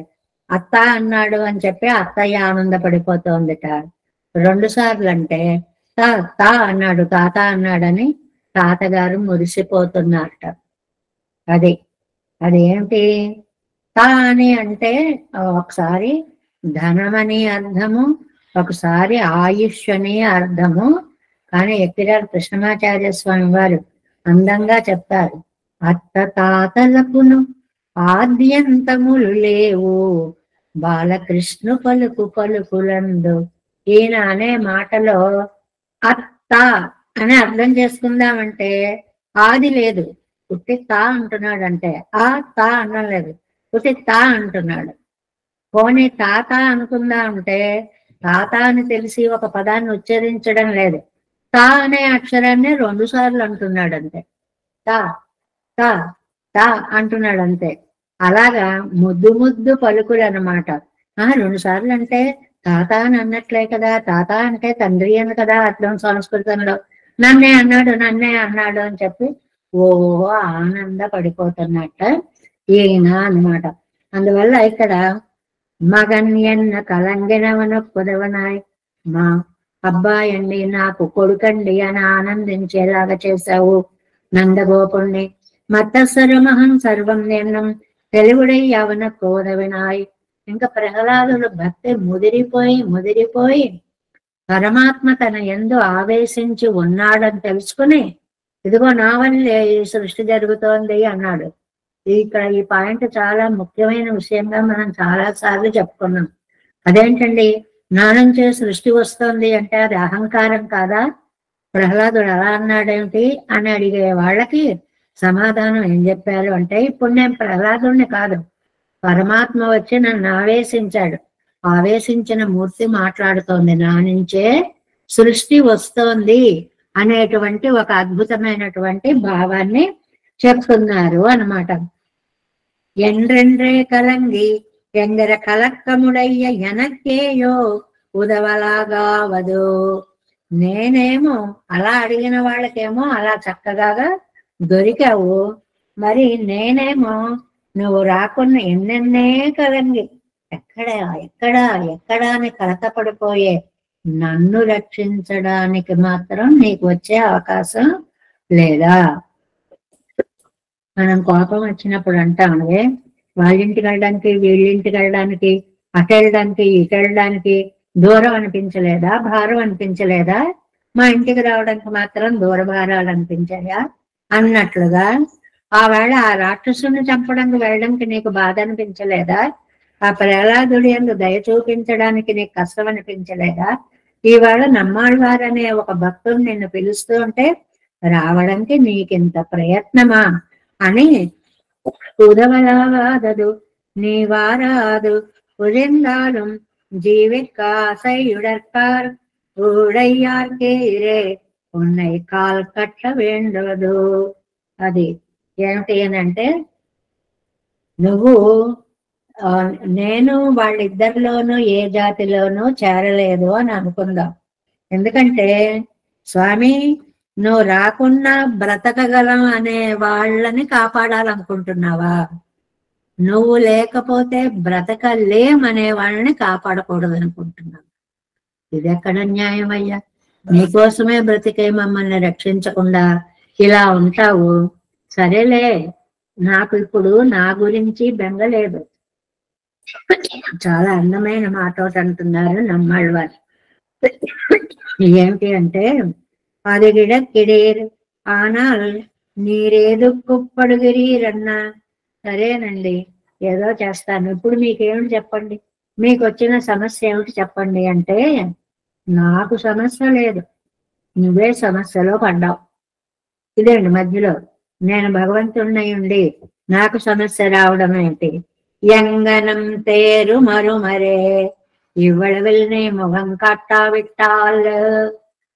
అత్త అన్నాడు అని చెప్పి అత్తయ్య ఆనందపడిపోతోందిట. 2 సార్లు అంటే తా అన్నాడు, తాత అన్నాడని తాతగారు మురిసిపోతున్నారట. అదేంటి? తా అని అంటే ఒకసారి ధనమని అర్థము, ఒకసారి ఆయుష్ అని అర్థము. కానీ ఎక్కిరారు కృష్ణమాచార్య స్వామి వారు అందంగా చెప్తారు. అత్త తాతలకును ఆద్యంతములు లేవు బాలకృష్ణ పలుకు పలుకులందు. ఈయన అనే మాటలో అత్త అని అర్థం చేసుకుందామంటే ఆది లేదు, పుట్టి తా అంటున్నాడంటే ఆ తా అనడం లేదు, పుట్టి తా అంటున్నాడు. పోనీ తాత అనుకుందామంటే తాత అని తెలిసి ఒక పదాన్ని ఉచ్చరించడం లేదు, తా అనే అక్షరాన్ని 2 సార్లు అంటున్నాడు అంతే. తా తా తా అంటున్నాడు అంతే. అలాగా ముద్దు ముద్దు పలుకులు అన్నమాట. 2 సార్లు అంటే తాత అని అన్నట్లే కదా, తాత అంటే తండ్రి అని కదా అర్థం సంస్కృతంలో. నన్నే అన్నాడు అని చెప్పి ఓహో ఆనంద పడిపోతున్నట్ట ఈయన అన్నమాట. అందువల్ల ఇక్కడ మగన్యన్న కలంగినవన కుదవనాయ్, మా అబ్బాయి అండి నాకు కొడుకండి అని ఆనందించేలాగా చేశావు నందగోపుణ్ణి. మత్తస్వరమహం సర్వం నిర్ణం తెలుగుడై అవన కోదవినాయ్ ఇంకా ప్రహ్లాదుడు భక్తి ముదిరిపోయి పరమాత్మ తన యందు ఆవేశించి ఉన్నాడని తెలుసుకుని, ఇదిగో నా వల్లే ఈ సృష్టి జరుగుతోంది అన్నాడు. ఇక్కడ ఈ పాయింట్ చాలా ముఖ్యమైన విషయంగా మనం చాలా సార్లు చెప్పుకున్నాం. అదేంటండి, నా నుంచే సృష్టి వస్తోంది అంటే అది అహంకారం కాదా? ప్రహ్లాదుడు అలా అన్నాడేమిటి అని అడిగే వాళ్ళకి సమాధానం ఏం చెప్పారు అంటే, ఇప్పుడు నేను ప్రహ్లాదుడిని కాదు, పరమాత్మ వచ్చి నన్ను ఆవేశించాడు, ఆవేశించిన మూర్తి మాట్లాడుతోంది, నా నుంచే సృష్టి వస్తోంది అనేటువంటి ఒక అద్భుతమైనటువంటి భావాన్ని చెప్తున్నారు అన్నమాట. ఎండ్రెండ్రే కలంగి ఎంగర కలక్కముడయ్య ఎనక్కేయో ఉదవలాగావదు. నేనేమో అలా అడిగిన వాళ్ళకేమో అలా చక్కగా దొరికావు, మరి నేనేమో నువ్వు రాకున్న ఎన్నెన్నే కలంగి ఎక్కడ ఎక్కడ ఎక్కడ అని కలతపడిపోయే నన్ను రక్షించడానికి మాత్రం నీకు వచ్చే అవకాశం లేదా? మనం కోపం వచ్చినప్పుడు అంటామే, వాళ్ళింటికి వెళ్ళడానికి వీళ్ళింటికి వెళ్ళడానికి అటు వెళ్ళడానికి ఇటు వెళ్ళడానికి దూరం అనిపించలేదా, భారం అనిపించలేదా? మా ఇంటికి రావడానికి మాత్రం దూర భారాలు అనిపించాయా అన్నట్లుగా ఆవేళ ఆ రాక్షసుని చంపడానికి వెళ్ళడానికి నీకు బాధ అనిపించలేదా? ఆ ప్రహ్లాదుడి యందు దయ చూపించడానికి నీకు కష్టం అనిపించలేదా? ఈవేళ నమ్మాళ్వారనే ఒక భక్తుడు నిన్ను పిలుస్తూ ఉంటే రావడానికి నీకింత ప్రయత్నమా అని உதவலாகாதது நீ வாராது உழைந்தாலும் ஜீவிக்காசையுடற்கார் ఊడయ్యార్కేరే ఉన్నై కాల్ కట్ట వేండదు. అది ఏమిటి అని అంటే, నువ్వు నేను వాళ్ళిద్దరిలోనూ ఏ జాతిలోనూ చేరలేదు అని అనుకుందాం. ఎందుకంటే స్వామి నువ్వు రాకుండా బ్రతకగలం అనే వాళ్ళని కాపాడాలనుకుంటున్నావా? నువ్వు లేకపోతే బ్రతకలేం అనే వాళ్ళని కాపాడకూడదు అనుకుంటున్నావు. ఇది ఎక్కడ న్యాయం అయ్యా? నీకోసమే బ్రతికే మమ్మల్ని రక్షించకుండా ఇలా ఉంటావు. సరేలే, నాకు ఇప్పుడు నా గురించి బెంగలేదు. చాలా అందమైన మాట అంటున్నారు నమ్మాళ్వారు. ఏమిటి అంటే, అది గిడక్కిడీర్ ఆనాల్ నీరేదుక్కుప్పడుగిరీరన్నా. సరేనండి, ఏదో చేస్తాను, ఇప్పుడు మీకేమిటి చెప్పండి, మీకు వచ్చిన సమస్య ఏమిటి చెప్పండి అంటే, నాకు సమస్య లేదు, నువ్వే సమస్యలో పడ్డావు. ఇదేంటి మధ్యలో నేను భగవంతుడినై ఉండి నాకు సమస్య రావడం ఏంటి? ఎంగనం తేరు మరుమరే ఇవ్వడవిల్ నీ ముఖం కట్టావిట్టాల్.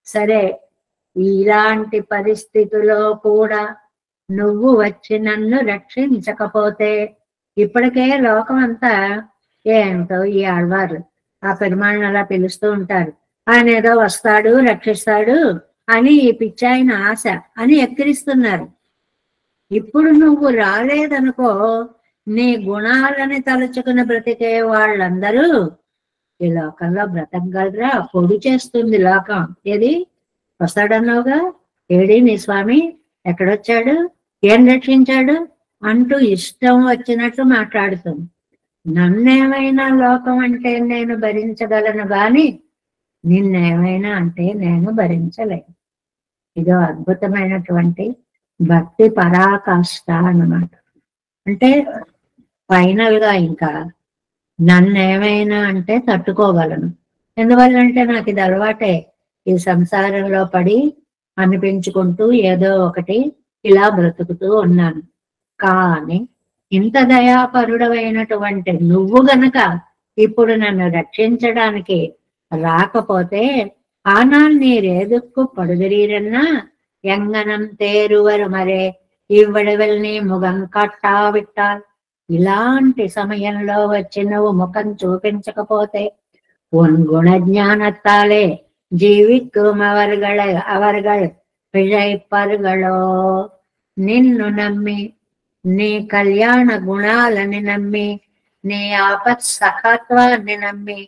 సరే, ఇలాంటి పరిస్థితిలో కూడా నువ్వు వచ్చి నన్ను రక్షించకపోతే, ఇప్పటికే లోకం అంతా ఏంటో ఈ ఆళ్వార్లు ఆ పెరుమాళ్ళని అలా పిలుస్తూ ఉంటారు, ఆయన ఏదో వస్తాడు రక్షిస్తాడు అని ఈ పిచ్చాయన ఆశ అని ఎక్కిరిస్తున్నారు. ఇప్పుడు నువ్వు రాలేదనుకో, నీ గుణాలని తలుచుకుని బ్రతికే వాళ్ళందరూ ఈ లోకంలో బ్రతకగలరా? పొడి చేస్తుంది లోకం. ఏది వస్తాడన్నావుగా, ఏడి నీ స్వామి, ఎక్కడొచ్చాడు, ఏం రక్షించాడు అంటూ ఇష్టం వచ్చినట్టు మాట్లాడుతుంది. నన్నేమైనా లోకం అంటే నేను భరించగలను గాని నిన్నేమైనా అంటే నేను భరించలేను. ఇదో అద్భుతమైనటువంటి భక్తి పరాకాష్ట అన్నమాట. అంటే ఫైనల్గా ఇంకా నన్నేమైనా అంటే తట్టుకోగలను. ఎందువల్లంటే నాకు ఇది అలవాటే, ఈ సంసారంలో పడి అనిపించుకుంటూ ఏదో ఒకటి ఇలా బ్రతుకుతూ ఉన్నాను. కానీ ఇంత దయాపరుడమైనటువంటి నువ్వు గనక ఇప్పుడు నన్ను రక్షించడానికి రాకపోతే, ఆనాల్ నీరేదుక్కు పడుదిరీరన్నా ఎంగనం తేరువరు మరే ఇవ్వడవెల్ నీ ముఖం కట్టావిట్టాల్. ఇలాంటి సమయంలో వచ్చి నువ్వు ముఖం చూపించకపోతే, உன் குணஞானத்தாலே ஜீவிக்கும் அவர்கள் பிழைப்பர்களோ. నిన్ను నమ్మి, నీ కళ్యాణ గుణాలని నమ్మి, నీ ఆపత్ సఖత్వాన్ని నమ్మి,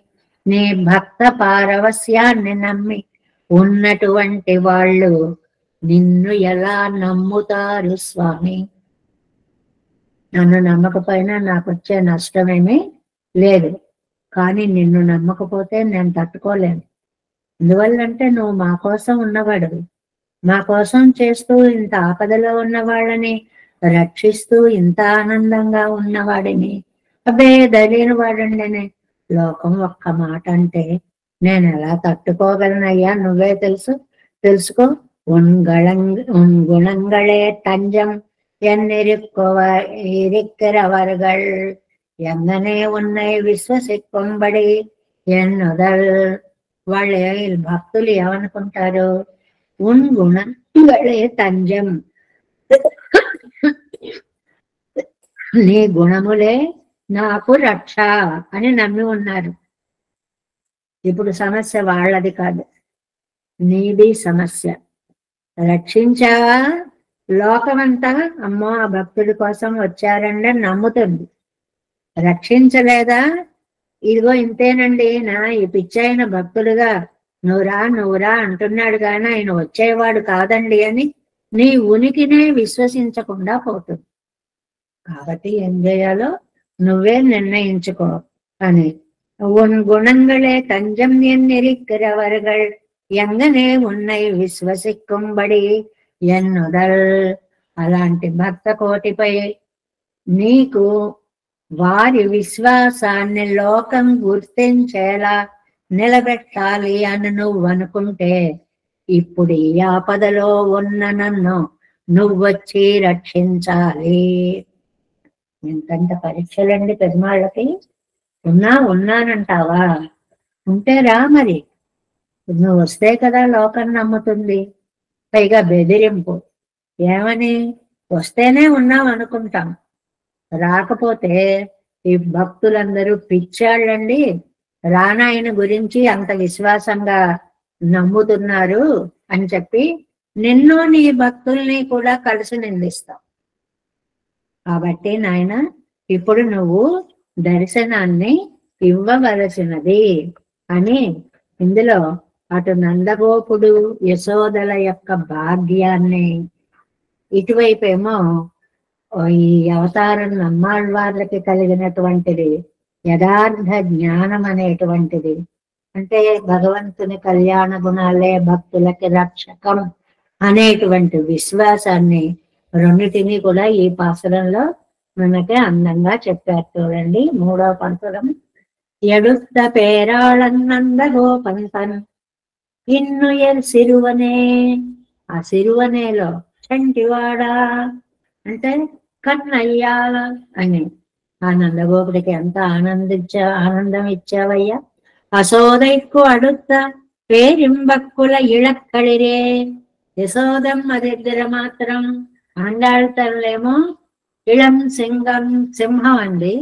నీ భక్త పారవస్యాన్ని నమ్మి ఉన్నటువంటి వాళ్ళు నిన్ను ఎలా నమ్ముతారు స్వామి? నన్ను నమ్మకపోయినా నాకు వచ్చే నష్టమేమి లేదు. కానీ నిన్ను నమ్మకపోతే నేను తట్టుకోలేను. ఎందువల్లంటే నువ్వు మా కోసం ఉన్నవాడివి. మా కోసం చేస్తూ ఇంత ఆపదలో ఉన్న వాళ్ళని రక్షిస్తూ ఇంత ఆనందంగా ఉన్నవాడిని అబ్బే దయలేని వాడండి. లోకం ఒక్క మాట అంటే నేను ఎలా తట్టుకోగలనయ్యా, నువ్వే తెలుసుకో. உன் குணங்களே தஞ்சம் இருக்கிறவர்கள் எங்கனே உன்னை విశ్వసిక్కుம்பడి ఎన్నుదల్. వాళ్ళ భక్తులు ఏమనుకుంటారు? ఉన్ గుణంగళే తంజం, నీ గుణములే నాకు రక్ష అని నమ్మి ఉన్నారు. ఇప్పుడు సమస్య వాళ్ళది కాదు, నీది సమస్య. రక్షించావా? లోకమంతా అమ్మో ఆ భక్తుడి కోసం వచ్చారండి నమ్ముతుంది. రక్షించలేదా? ఇదిగో ఇంతేనండి నా ఈ పిచ్చైన భక్తుడుగా నువ్వురా అంటున్నాడు కానీ ఆయన వచ్చేవాడు కాదండి అని నీ ఉనికినే విశ్వసించకుండా పోతుంది. కాబట్టి ఏం చేయాలో నువ్వే నిర్ణయించుకో అని. உன் குணங்களே தஞ்சம் இருக்கிறவர்கள் எங்கனே உன்னை విశ్వసిక్కుம்பడి ఎన్నుదల్. అలాంటి భక్త కోటిపై నీకు వారి విశ్వాసాన్ని లోకం గుర్తించేలా నిలబెట్టాలి అని నువ్వు అనుకుంటే ఇప్పుడు ఈ ఆపదలో ఉన్న నన్ను నువ్వొచ్చి రక్షించాలి. ఎంతంత పరీక్షలండి పెద్దవాళ్ళకి. ఉన్నానంటావా? ఉంటే రా మరి, నువ్వు వస్తే కదా లోకం నమ్ముతుంది. పైగా బెదిరింపు ఏమని? వస్తేనే ఉన్నాం అనుకుంటాం, రాకపోతే ఈ భక్తులందరూ పిచ్చాళ్ళండి, రానాయన గురించి అంత విశ్వాసంగా నమ్ముతున్నారు అని చెప్పి నిన్ను నీ భక్తుల్ని కూడా కలిసి నిందిస్తాం. కాబట్టి నాయన ఇప్పుడు నువ్వు దర్శనాన్ని ఇవ్వవలసినది అని ఇందులో అటు నందగోపుడు యశోదల యొక్క భాగ్యాన్ని, ఇటువైపు ఏమో ఈ అవతారం నమ్మాళ్ళవార్లకి కలిగినటువంటిది యథార్థ జ్ఞానం అనేటువంటిది, అంటే భగవంతుని కళ్యాణ గుణాలే భక్తులకి రక్షకం అనేటువంటి విశ్వాసాన్ని రెండిటిని కూడా ఈ పాసురంలో మనకి అందంగా చెప్పారు. చూడండి 3వ పాసురం. ఎడుస్త పేరాళన్నంద గోపంతన్ ఇన్నుయర్ సిరువనే. ఆ సిరువనేలో చంటివాడా అంటే కన్నయ్య అని ఆ నందగోపుడికి ఎంత ఆనందం ఇచ్చావయ్యా. అసోదైకు అడుత్త పేరింబక్కుల ఇళక్కడిరే. యశోదమ్మ దగ్గర మాత్రం ఆండాళ్ళతల్లేమో ఇళం సింహం అండి,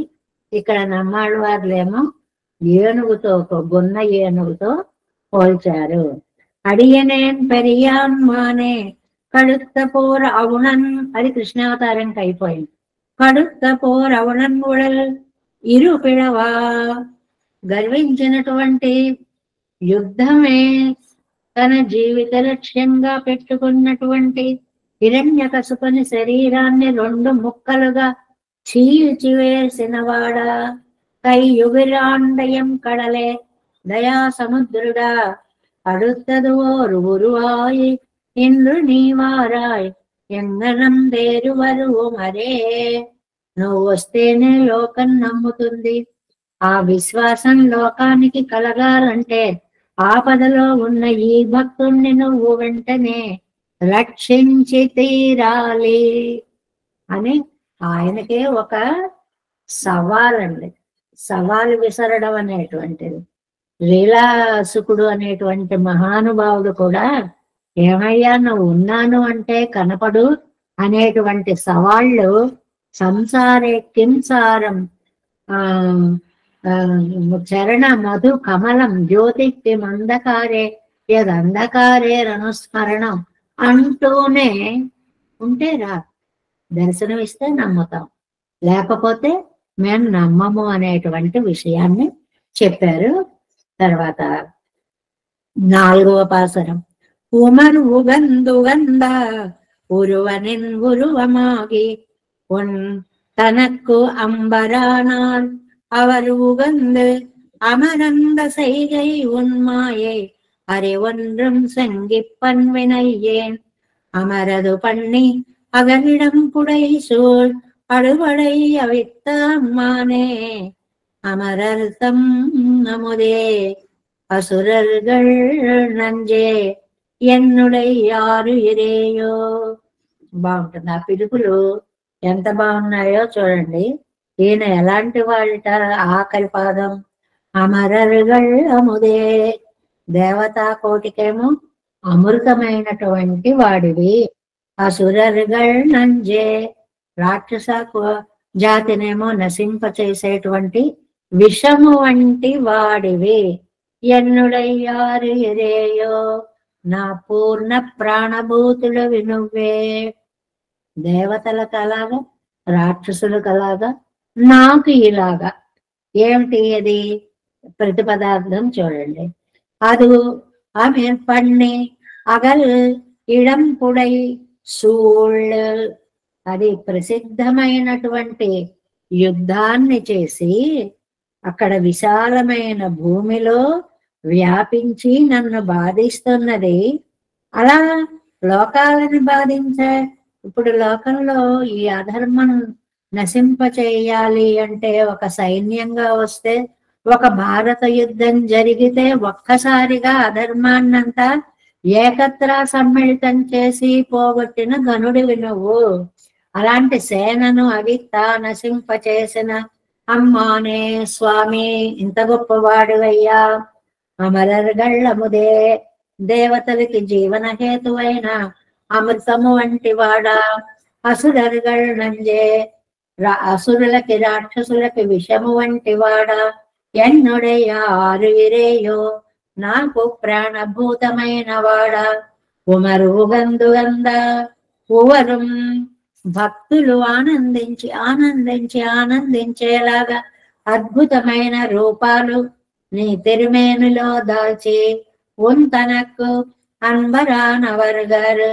ఇక్కడ నమ్మాళ్ళవార్లేమో ఏనుగుతో, గున్న ఏనుగుతో పోల్చారు. అడియనేన్ పెరియాన్ మానే కడుత్త పోర్ అవునన్, అది కృష్ణావతారంకి అయిపోయింది. కడుత్త పోర్ అవునన్ ఉడల్ ఇరు పిడవా. గర్వించినటువంటి యుద్ధమే తన జీవిత లక్ష్యంగా పెట్టుకున్నటువంటి హిరణ్యకశిపుని శరీరాన్ని 2 ముక్కలుగా చీల్చివేసినవాడా. యుగిరాండయం కడలే దయా సముద్రుడా. அடுத்தது ஓர் உருவாய் இன்று నీవారాయ్ ఎంగనం దేరువరుమరే. నువ్వు వస్తేనే లోకం నమ్ముతుంది. ఆ విశ్వాసం లోకానికి కలగాలంటే ఆపదలో ఉన్న ఈ భక్తుణ్ణి నువ్వు వెంటనే రక్షించి తీరాలి అని ఆయనకే ఒక సవాలండి. సవాలు విసరడం అనేటువంటిది. లీలాసుకుడు అనేటువంటి మహానుభావుడు కూడా ఏమయ్యా నువ్వు ఉన్నాను అంటే కనపడు అనేటువంటి సవాళ్ళు సంసారే కింసారం చరణ మధు కమలం జ్యోతికి మందకారే యదంధకారే రణస్మరణం అంటూనే ఉంటే రా, దర్శనం ఇస్తే నమ్ముతాం, లేకపోతే మేము నమ్మము అనేటువంటి విషయాన్ని చెప్పారు. తర్వాత 4వ పాసరం. ఉమరు ఉగందుగంద ఉరువనిన్ ఉరువమాగి ఉన్ తనకు అంబరానాల్ அவர் உகந்து அமரந்த செய்கை உண்மாயை அறிவொன்றும் செங்கிப்பன் வினையேன் அமரது பண்ணி அகலிடம் புடை சூழ் அழுவடை அவித்த அம்மானே அமரர்த்தம் அமுதே அசுரர்கள் నంజే ఎన్నుడయ్యారు ఇరేయో. బాగుంటుంది. ఆ పిలుపులు ఎంత బాగున్నాయో చూడండి. ఈయన ఎలాంటి వాళ్ళట? ఆకలి పాదం అమరరుగల్ అముదే, దేవతా కోటికేమో అమృతమైనటువంటి వాడివి. అసురరుగల్ నంజే, రాక్షస జాతినేమో నశింపచేసేటువంటి విషము వంటి వాడివి. ఎన్నుడయ్యారు ఇరేయో, నా పూర్ణ ప్రాణభూతులు వినువ్వే. దేవతలకు అలాగా, రాక్షసులకు అలాగా, నాకు ఇలాగా. ఏమిటి అది? ప్రతిపదార్థం చూడండి. అది ఆమె పన్ని అగల్ ఇడం పుడై సూళ్, అది ప్రసిద్ధమైనటువంటి యుద్ధాన్ని చేసి అక్కడ విశాలమైన భూమిలో వ్యాపించి నన్ను బాధిస్తున్నది. అలా లోకాలను బాధించే, ఇప్పుడు లోకంలో ఈ అధర్మం నశింపచేయాలి అంటే ఒక సైన్యంగా వస్తే, ఒక భారత యుద్ధం జరిగితే ఒక్కసారిగా అధర్మాన్నంతా ఏకత్రా సమ్మిళితం చేసి పోగొట్టిన గనుడివి నువ్వు. అలాంటి సేనను అవిత్త నశింపచేసిన అమ్మానే స్వామి, ఇంత గొప్పవాడివయ్యా. అమరర్గళ్ళముదే, దేవతలకి జీవన హేతువైన అమృతము వంటి వాడా. అసురర్గళ్ నంజే, అసురులకి రాక్షసులకి విషము వంటి వాడా. ఎన్నుడయ్యారు ఇరేయో, నాకు ప్రాణభూతమైన వాడా. ఉమరుగందుగంద ఉవరం, భక్తులు ఆనందించేలాగా అద్భుతమైన రూపాలు నీ తిరుమేనులో దాల్చి ఉంతనకు అన్బరానవర్గర్,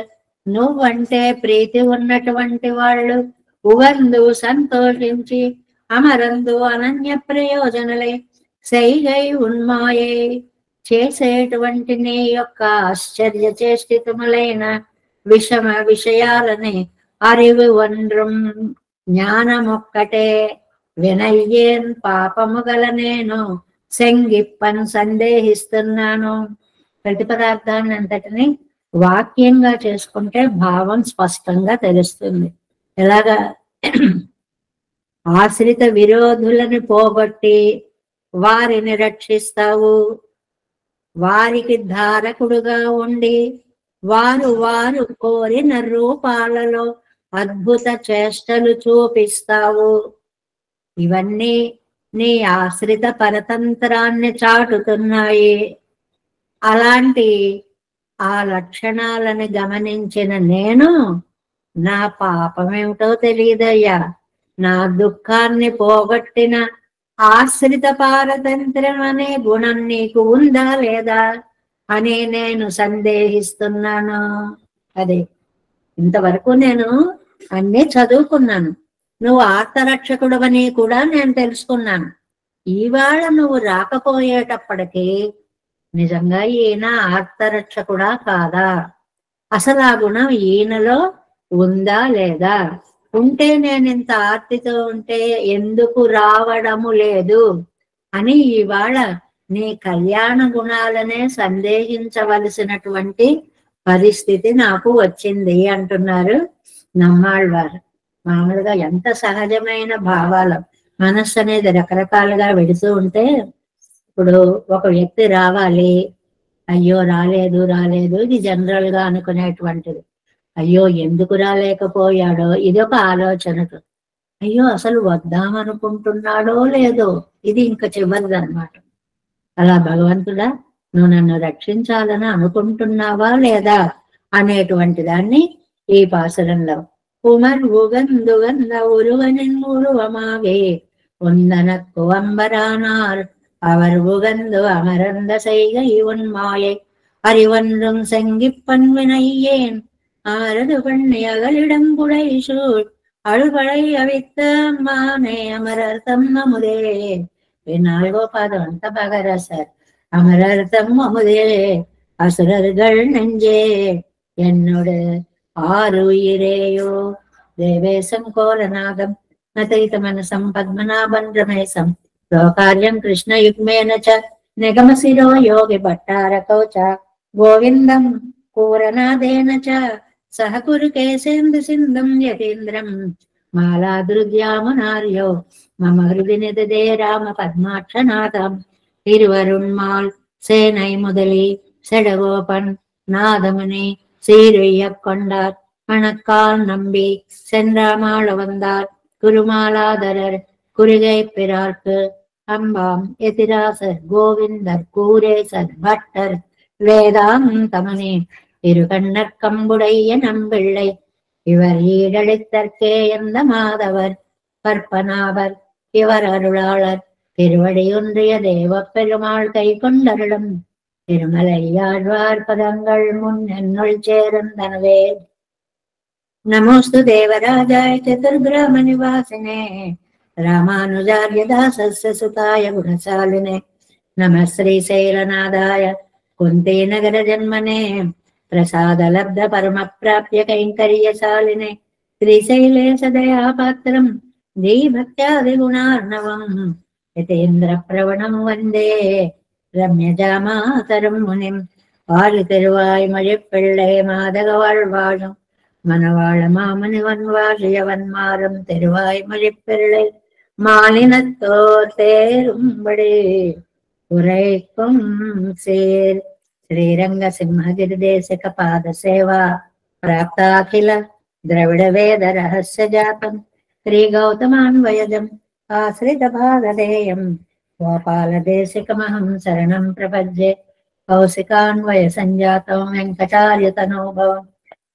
నువ్వంటే ప్రీతి ఉన్నటువంటి వాళ్ళు ఉగందు సంతోషించి అమరందు అనన్య ప్రయోజనలై సైగై ఉన్మాయే, చేసేటువంటి నీ యొక్క ఆశ్చర్య చేష్టితములైన విషయాలని அறிவு ஒன்றும் జ్ఞానమొక్కటే వినయ్యేన్ పాపము గల నేను సెంగిప్పన్ సందేహిస్తున్నాను. ప్రతిపదార్థాన్ని అంతటిని వాక్యంగా చేసుకుంటే భావం స్పష్టంగా తెలుస్తుంది. ఎలాగా? ఆశ్రిత విరోధులను పోగొట్టి వారిని రక్షిస్తావు, వారికి ధారకుడుగా ఉండి వారు కోరిన రూపాలలో అద్భుత చేష్టలు చూపిస్తావు. ఇవన్నీ నీ ఆశ్రిత పరతంత్రాన్ని చాటుతున్నాయి. అలాంటి ఆ లక్షణాలను గమనించిన నేను, నా పాపమేమిటో తెలియదయ్యా, నా దుఃఖాన్ని పోగొట్టిన ఆశ్రిత పారతంత్రం అనే గుణం నీకు ఉందా లేదా అని నేను సందేహిస్తున్నాను. అదే ఇంతవరకు నేను అన్నీ చదువుకున్నాను, నువ్వు ఆర్తరక్షకుడు అని కూడా నేను తెలుసుకున్నాను. ఇవాళ నువ్వు రాకపోయేటప్పటికీ నిజంగా ఈయన ఆర్తరక్షకుడా కాదా, అసలు ఆ గుణం ఈయనలో ఉందా లేదా, ఉంటే నేను ఇంత ఆర్తితో ఉంటే ఎందుకు రావడము లేదు అని ఇవాళ నీ కళ్యాణ గుణాలనే సందేహించవలసినటువంటి పరిస్థితి నాకు వచ్చింది అంటున్నారు నమ్మాళ్వారు. మామూలుగా ఎంత సహజమైన భావాలు, మనస్సు అనేది రకరకాలుగా వెడుతూ ఉంటే, ఇప్పుడు ఒక వ్యక్తి రావాలి, అయ్యో రాలేదు ఇది జనరల్ గా అనుకునేటువంటిది. అయ్యో ఎందుకు రాలేకపోయాడో ఇది ఒక ఆలోచనకు, అయ్యో అసలు వద్దామనుకుంటున్నాడో లేదో ఇది ఇంకా చివరిదన్నమాట. అలా భగవంతుడా నువ్వు నన్ను రక్షించాలని అనుకుంటున్నావా లేదా అనేటువంటి దాన్ని ఈ పాసురంలో ఉమర్ ఉగందుగంద ఉరువనిన్ ఉరువమాగే ఉందనక్కు అంబరానార్ அவர் உகந்து அமரந்த செய்கை உன்மாயை அறிவொன்றும் செங்கிப்பன் வினையேன் ஆரது பண்ணி அகலிடம் புடை சூழ் అడుగడై అవిత్తమానే అమరర్థం అముదే. 4వ పాదం అంతా బాగా రాశారు. అమరర్థం అముదే అసురர்கள் நெஞ்சே என்னோடு ஆறு உயிரேயோ దేవేశం కోరనాగం నతైతమనసం పద్మనాభం రమేశం లోకార్యం కృష్ణయుగ్మేన చ నిగమశిరో యోగి భట్టారకౌ చ గోవిందం కూరనాదేన చ సహ కురు కేశేందు సింధం యతీంద్రం మాలాదృద్యామునార్యో మమ హృది నిదదే రామ పద్మాక్షనాథం తిరువరుణ్మాల్ சேனை முதலி செடகோபன் நாதமுனி சீரையக் கொண்டார் மணக்கால் நம்பி சென்றாமாள வந்தார் குருமாலாதரர் குருகை பிறார்க்கு அம்பாம் எதிராசர் கோவிந்தர் கூரேசர் பட்டர் வேதாந்தமனே திருகண்ணற் கம்புடைய நம்பிள்ளை இவர் ஈடழித்தற்கே எந்த மாதவர் கற்பனாவர் இவர் அருளாளர் திருவடியொன்றிய தேவ பெருமாள் கை கொண்டருளும் திருமலையாழ்வார் பதங்கள் முன் என்னுள் சேர்ந்தனவே. நமோஸ்து தேவராஜாய சதுர்கிராம நிவாசினே ராமானுஜார்ய தாசஸ்ய சுதாய குணசாலினே நம ஸ்ரீசைலநாதாய குந்தே நகர ஜன்மனே பிரசாத லப்த பரம பிராப்ய கைங்கரியசாலினே ஸ்ரீசைலேஷ தயா பாத்திரம் தீபக்தியாதி குணார்ணவம் யதேந்திர பிரவணம் வந்தே ரம்யஜாமாதரம் முனிம். வாழி திருவாய் மழிப்பிள்ளை மாதக வாழ்வாழும் மணவாழ மாமணிவன் வாழியவன் மாறும் திருவாய் மழிப்பிள்ளை மாலினத்தோர் தேரும்படி உரைக்கும் சேர். ஸ்ரீரங்க சிம்மகிரி தேசிக பாத சேவா பிராப்தாகில திரவிட வேத ரகசிய ஜாத்தம் ஸ்ரீ கௌதமான்வயஜம் ஆசிரித பாததேயம் கோபால தேசிகமஹம் சரணம் பிரபத்யே. கௌசிகான்வய சஞ்சாதம் வெங்கடார்ய தனோபவம்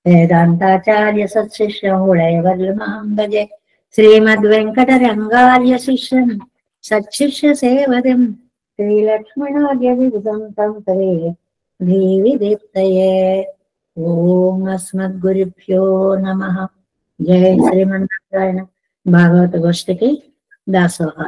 வேதாந்தாச்சாரிய சத்சிஷ்யம் உடையவர்மஹம் பஜே. ஸ்ரீமத் வெங்கடரங்கார்ய சிஷ்யம் சத்சிஷ்ய சேவதிம் ஸ்ரீலக்ஷ்மணார்ய விபுதம் தம் தவே தீவிதீப்தயே. ஓம் அஸ்மத்குருभ्यो நமः. జయ శ్రీమన్నారాయణ. భాగవత గోష్ఠికి దాసోహ.